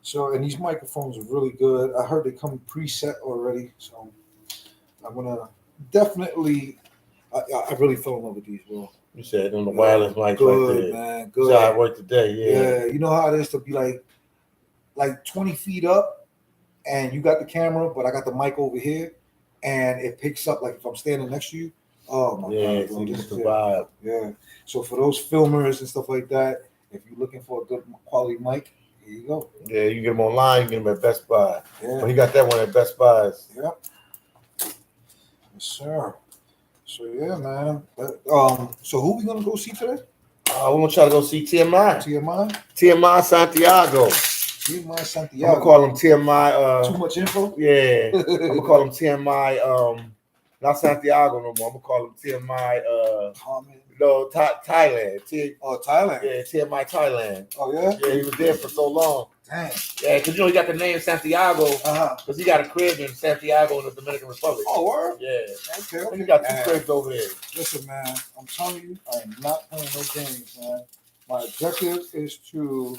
So, and these microphones are really good. I heard they come preset already, so I'm gonna definitely. I really fell in love with these, bro. You said on the wireless mic good, right there. Man, good. That's how I worked today. Yeah. You know how it is to be like 20 feet up, and you got the camera, but I got the mic over here, and it picks up like if I'm standing next to you. Oh my god, bro, this is the vibe. Yeah. So for those filmers and stuff like that, if you're looking for a good quality mic, here you go. Yeah, you get them online, you get them at Best Buy. Yeah. But he got that one at Best Buy's. Yep. Yes, sir. So yeah, man. So who we gonna go see today? We're gonna try to go see TMI. TMI Santiago. TMI Santiago. I'm gonna call him TMI. Too much info? Yeah. I'm gonna call him TMI. Not Santiago no more. I'm gonna call him TMI. Thailand. Thailand. Yeah, TMI Thailand. Oh yeah. Yeah, he was there for so long. Dang. Yeah, because he got the name Santiago. Because he got a crib in Santiago in the Dominican Republic. Oh, word? Yeah. Okay. And he got 2 cribs over there. Listen, man, I'm telling you, I am not playing no games, man. My objective is to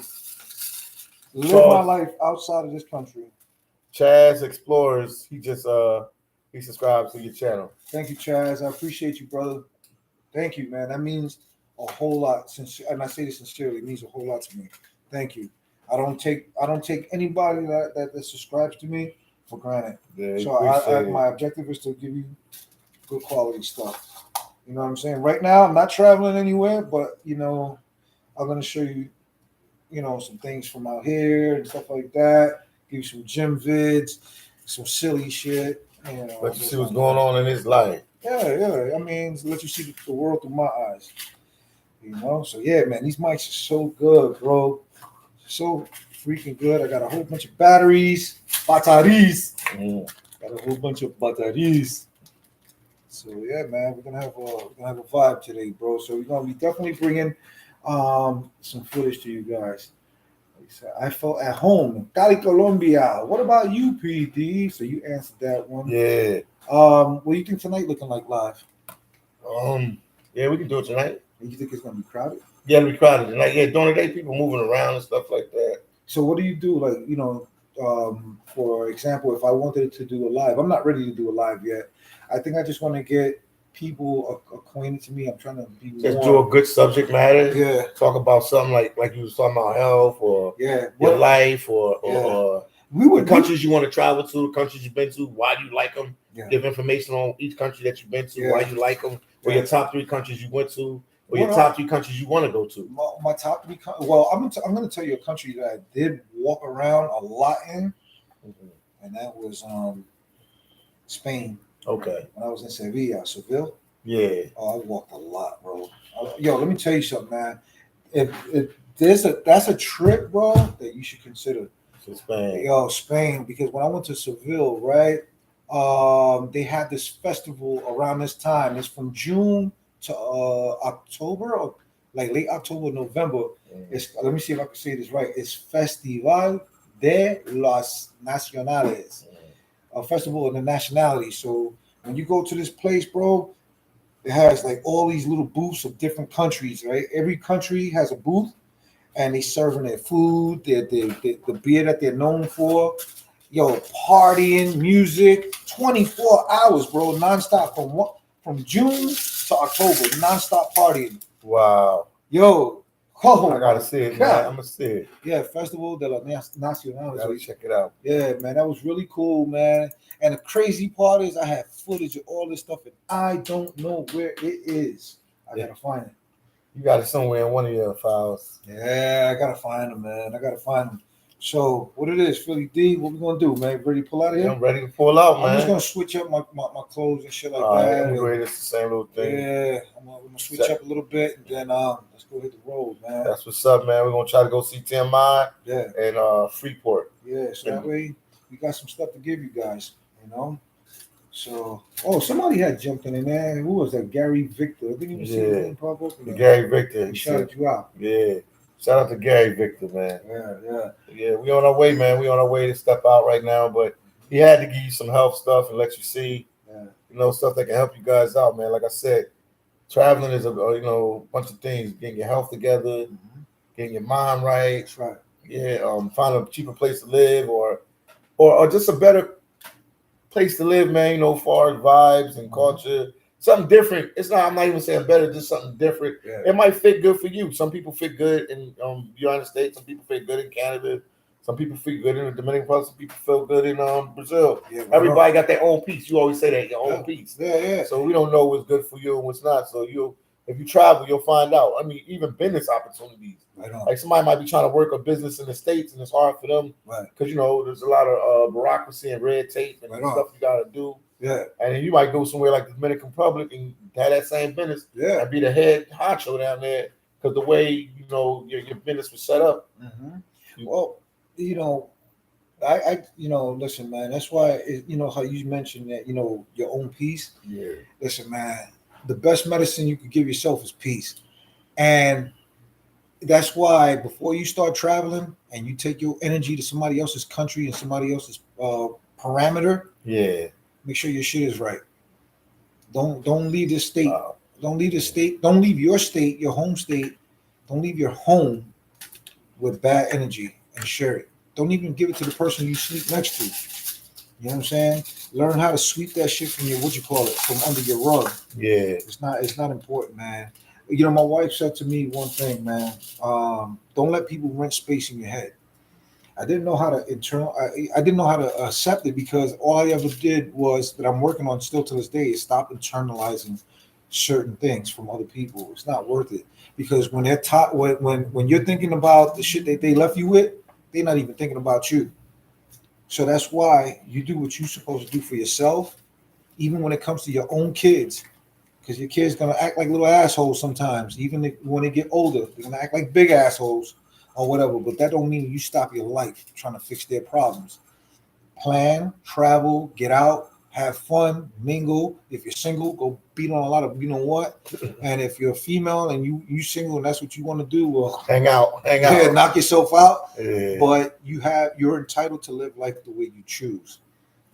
live my life outside of this country. Chaz Explorers, he just he subscribes to your channel. Thank you, Chaz. I appreciate you, brother. Thank you, man. That means a whole lot. And I say this sincerely, it means a whole lot to me. Thank you. I don't take anybody that subscribes to me for granted. Yeah, so my objective is to give you good quality stuff. You know what I'm saying? Right now, I'm not traveling anywhere, but I'm gonna show you, some things from out here and stuff like that. Give you some gym vids, some silly shit. Let you see what's going on in his life. Yeah. I mean, let you see the world through my eyes. So yeah, man, these mics are so good, bro. So freaking good. I got a whole bunch of batteries. Got a whole bunch of batteries. So yeah, man, we're gonna have a vibe today, bro. So we're gonna be definitely bringing some footage to you guys. Like I said, I felt at home in Cali, Colombia. What about you, PD? So you answered that one. Yeah. What do you think tonight looking like live? Yeah, we can do it tonight. You think it's gonna be crowded? Yeah, it'll be crowded tonight. Yeah, during the day, people moving around and stuff like that. So what do you do? Like, for example, if I wanted to do a live, I'm not ready to do a live yet. I think I just want to get people acquainted to me. I'm trying to be just do a good subject matter. Yeah. Talk about something like you was talking about health or your life or the countries you want to travel to, the countries you've been to, why do you like them? Yeah. Give information on each country that you've been to, why you like them, or your top 3 countries you went to, or your top 3 countries you want to go to. My top 3 well, I'm going to tell you a country that I did walk around a lot in, and that was Spain. Okay. When I was in Seville. Yeah. Oh, I walked a lot, bro. Yo, let me tell you something, man. That's a trip, bro, that you should consider. To Spain. Yo, Spain, because when I went to Seville, right, they had this festival around this time. It's from June to October, or like late October, November. It's, let me see if I can say this right. It's Festival de los Nacionales, a festival of the nationality. So when you go to this place, bro, It has like all these little booths of different countries, right? Every country has a booth, and they serving their food, the beer that they're known for. Yo, partying, music, 24 hours, bro, nonstop from June to October, nonstop partying. Wow. Yo, oh, I gotta see it, man. I'm gonna see it. Yeah, Festival de la Nacional. Gotta check it out. Yeah, man, that was really cool, man. And the crazy part is, I have footage of all this stuff, and I don't know where it is. I gotta find it. You got it somewhere in one of your files. Yeah, I gotta find them, man. I gotta find them. So, what it is, Philly D? What we gonna do, man? Ready to pull out of here? I'm ready to pull out, man. I'm just gonna switch up my clothes and shit like that. I'm ready. It's the same little thing. Yeah, I'm gonna switch up a little bit, and then let's go hit the road, man. That's what's up, man. We're gonna try to go see TMI. Yeah. And Freeport. Yeah, so that way we got some stuff to give you guys, you know. So, somebody had jumped in there. Who was that? Gary Victor. I didn't even see his name pop up. Gary Victor. He shouted you out. Yeah. Shout out to Gary Victor, man. Yeah. We on our way, man. We on our way to step out right now, but he had to give you some health stuff and let you see, stuff that can help you guys out, man. Like I said, traveling is a bunch of things. Getting your health together, getting your mind right. That's right. Yeah. Find a cheaper place to live, or just a better place to live, man. Far as vibes and culture. Something different. I'm not even saying better, just something different. Yeah. It might fit good for you. Some people fit good in the United States. Some people fit good in Canada. Some people fit good in the Dominican Republic. Some people feel good in Brazil. Yeah, everybody got their own piece. You always say that, your own piece. Yeah. So we don't know what's good for you and what's not. So if you travel, you'll find out. I mean, even business opportunities. Like somebody might be trying to work a business in the States, and it's hard for them because there's a lot of bureaucracy and red tape and stuff you got to do. Yeah, and then you might go somewhere like the Dominican Republic and have that same business. Yeah, and be the head honcho down there because the way your business was set up. Well, I listen, man. That's why how you mentioned that your own peace. Yeah. Listen, man. The best medicine you could give yourself is peace, and that's why before you start traveling and you take your energy to somebody else's country and somebody else's parameter. Yeah. Make sure your shit is right. Don't leave this state. Don't leave the state. Don't leave your state, your home state. Don't leave your home with bad energy and share it. Don't even give it to the person you sleep next to. You know what I'm saying? Learn how to sweep that shit from from under your rug. Yeah. It's not important, man. My wife said to me one thing, man. Don't let people rent space in your head. I didn't know how to I didn't know how to accept it because all I ever did was that I'm working on still to this day is stop internalizing certain things from other people. It's not worth it because when they're taught when you're thinking about the shit that they left you with, they're not even thinking about you. So that's why you do what you're supposed to do for yourself, even when it comes to your own kids, because your kids gonna act like little assholes sometimes. Even when they get older, they're gonna act like big assholes. Or whatever, but that don't mean you stop your life trying to fix their problems. Plan, travel, get out, have fun, mingle. If you're single, go beat on a lot of and if you're a female and you single and that's what you want to do, well, hang out, knock yourself out. Yeah. But you're entitled to live life the way you choose.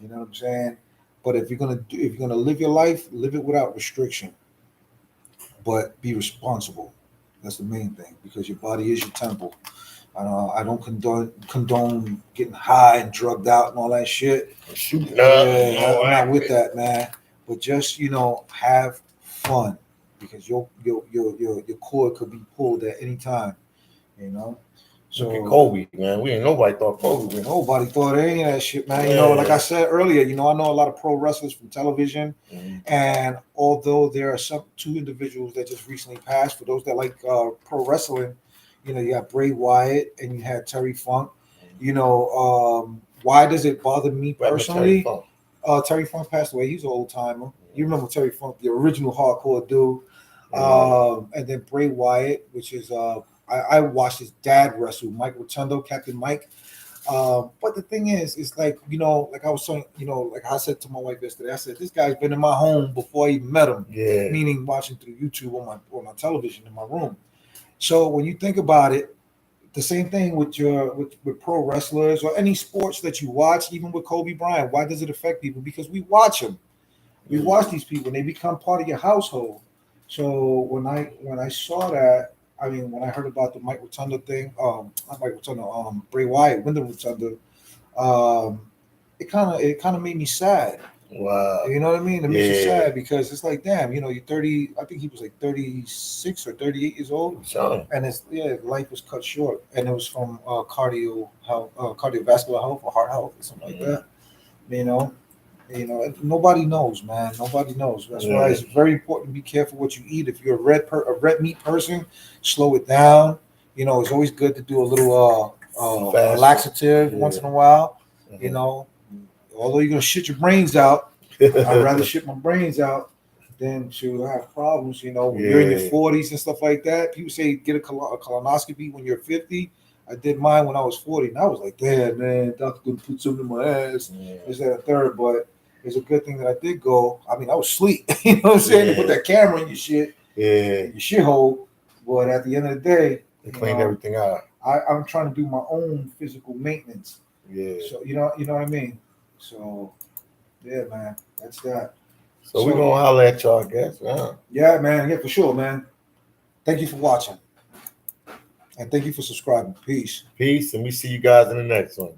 You know what I'm saying? But if you're gonna live your life, live it without restriction. But be responsible. That's the main thing because your body is your temple. I don't condone getting high and drugged out and all that shit. Shooting I'm not with that, man. But just have fun because your cord could be pulled at any time. So look at Kobe, man. Nobody thought Kobe. Nobody thought any of that shit, man. Yeah. Like I said earlier, I know a lot of pro wrestlers from television, and although there are two individuals that just recently passed, for those that like pro wrestling, you got Bray Wyatt and you had Terry Funk. Why does it bother me personally? Terry Funk passed away. He's an old timer. You remember Terry Funk, the original hardcore dude, and then Bray Wyatt, which is I watched his dad wrestle, Mike Rotundo, Captain Mike. But the thing is like, like I was saying, like I said to my wife yesterday, I said, this guy's been in my home before I even met him. Yeah. Meaning watching through YouTube on my television in my room. So when you think about it, the same thing with pro wrestlers or any sports that you watch, even with Kobe Bryant, why does it affect people? Because we watch him. We watch these people and they become part of your household. So when I saw that, I mean, when I heard about the Mike Rotunda thing, not Mike Rotunda, Bray Wyatt, Wyndham Rotunda, it kind of made me sad. Wow. You know what I mean? It makes you Yeah. sad because it's like, damn, you know, you're 30. I think he was like 36 or 38 years old, Sean. and life was cut short, and it was from cardiovascular health or heart health or something like that. You know, nobody knows, man. Nobody knows. That's why it's very important to be careful what you eat. If you're a red meat person, slow it down. You know, it's always good to do a little a laxative once in a while. You know, although you're gonna shit your brains out, I'd rather shit my brains out than to have problems. You know, when you're in your 40s and stuff like that. People say get a colonoscopy when you're 50. I did mine when I was 40, and I was like, damn, man, doctor gonna put something in my ass. Is that a third? But it's a good thing that I did go. I mean, I was asleep. You know what I'm saying? They put that camera in your shit, your shithole. But at the end of the day, they clean everything out. I'm trying to do my own physical maintenance. Yeah. So you know what I mean. So yeah, man, that's that. So we're gonna holler at y'all, I guess. Yeah, man. Yeah, for sure, man. Thank you for watching. And thank you for subscribing. Peace. Peace, and we see you guys in the next one.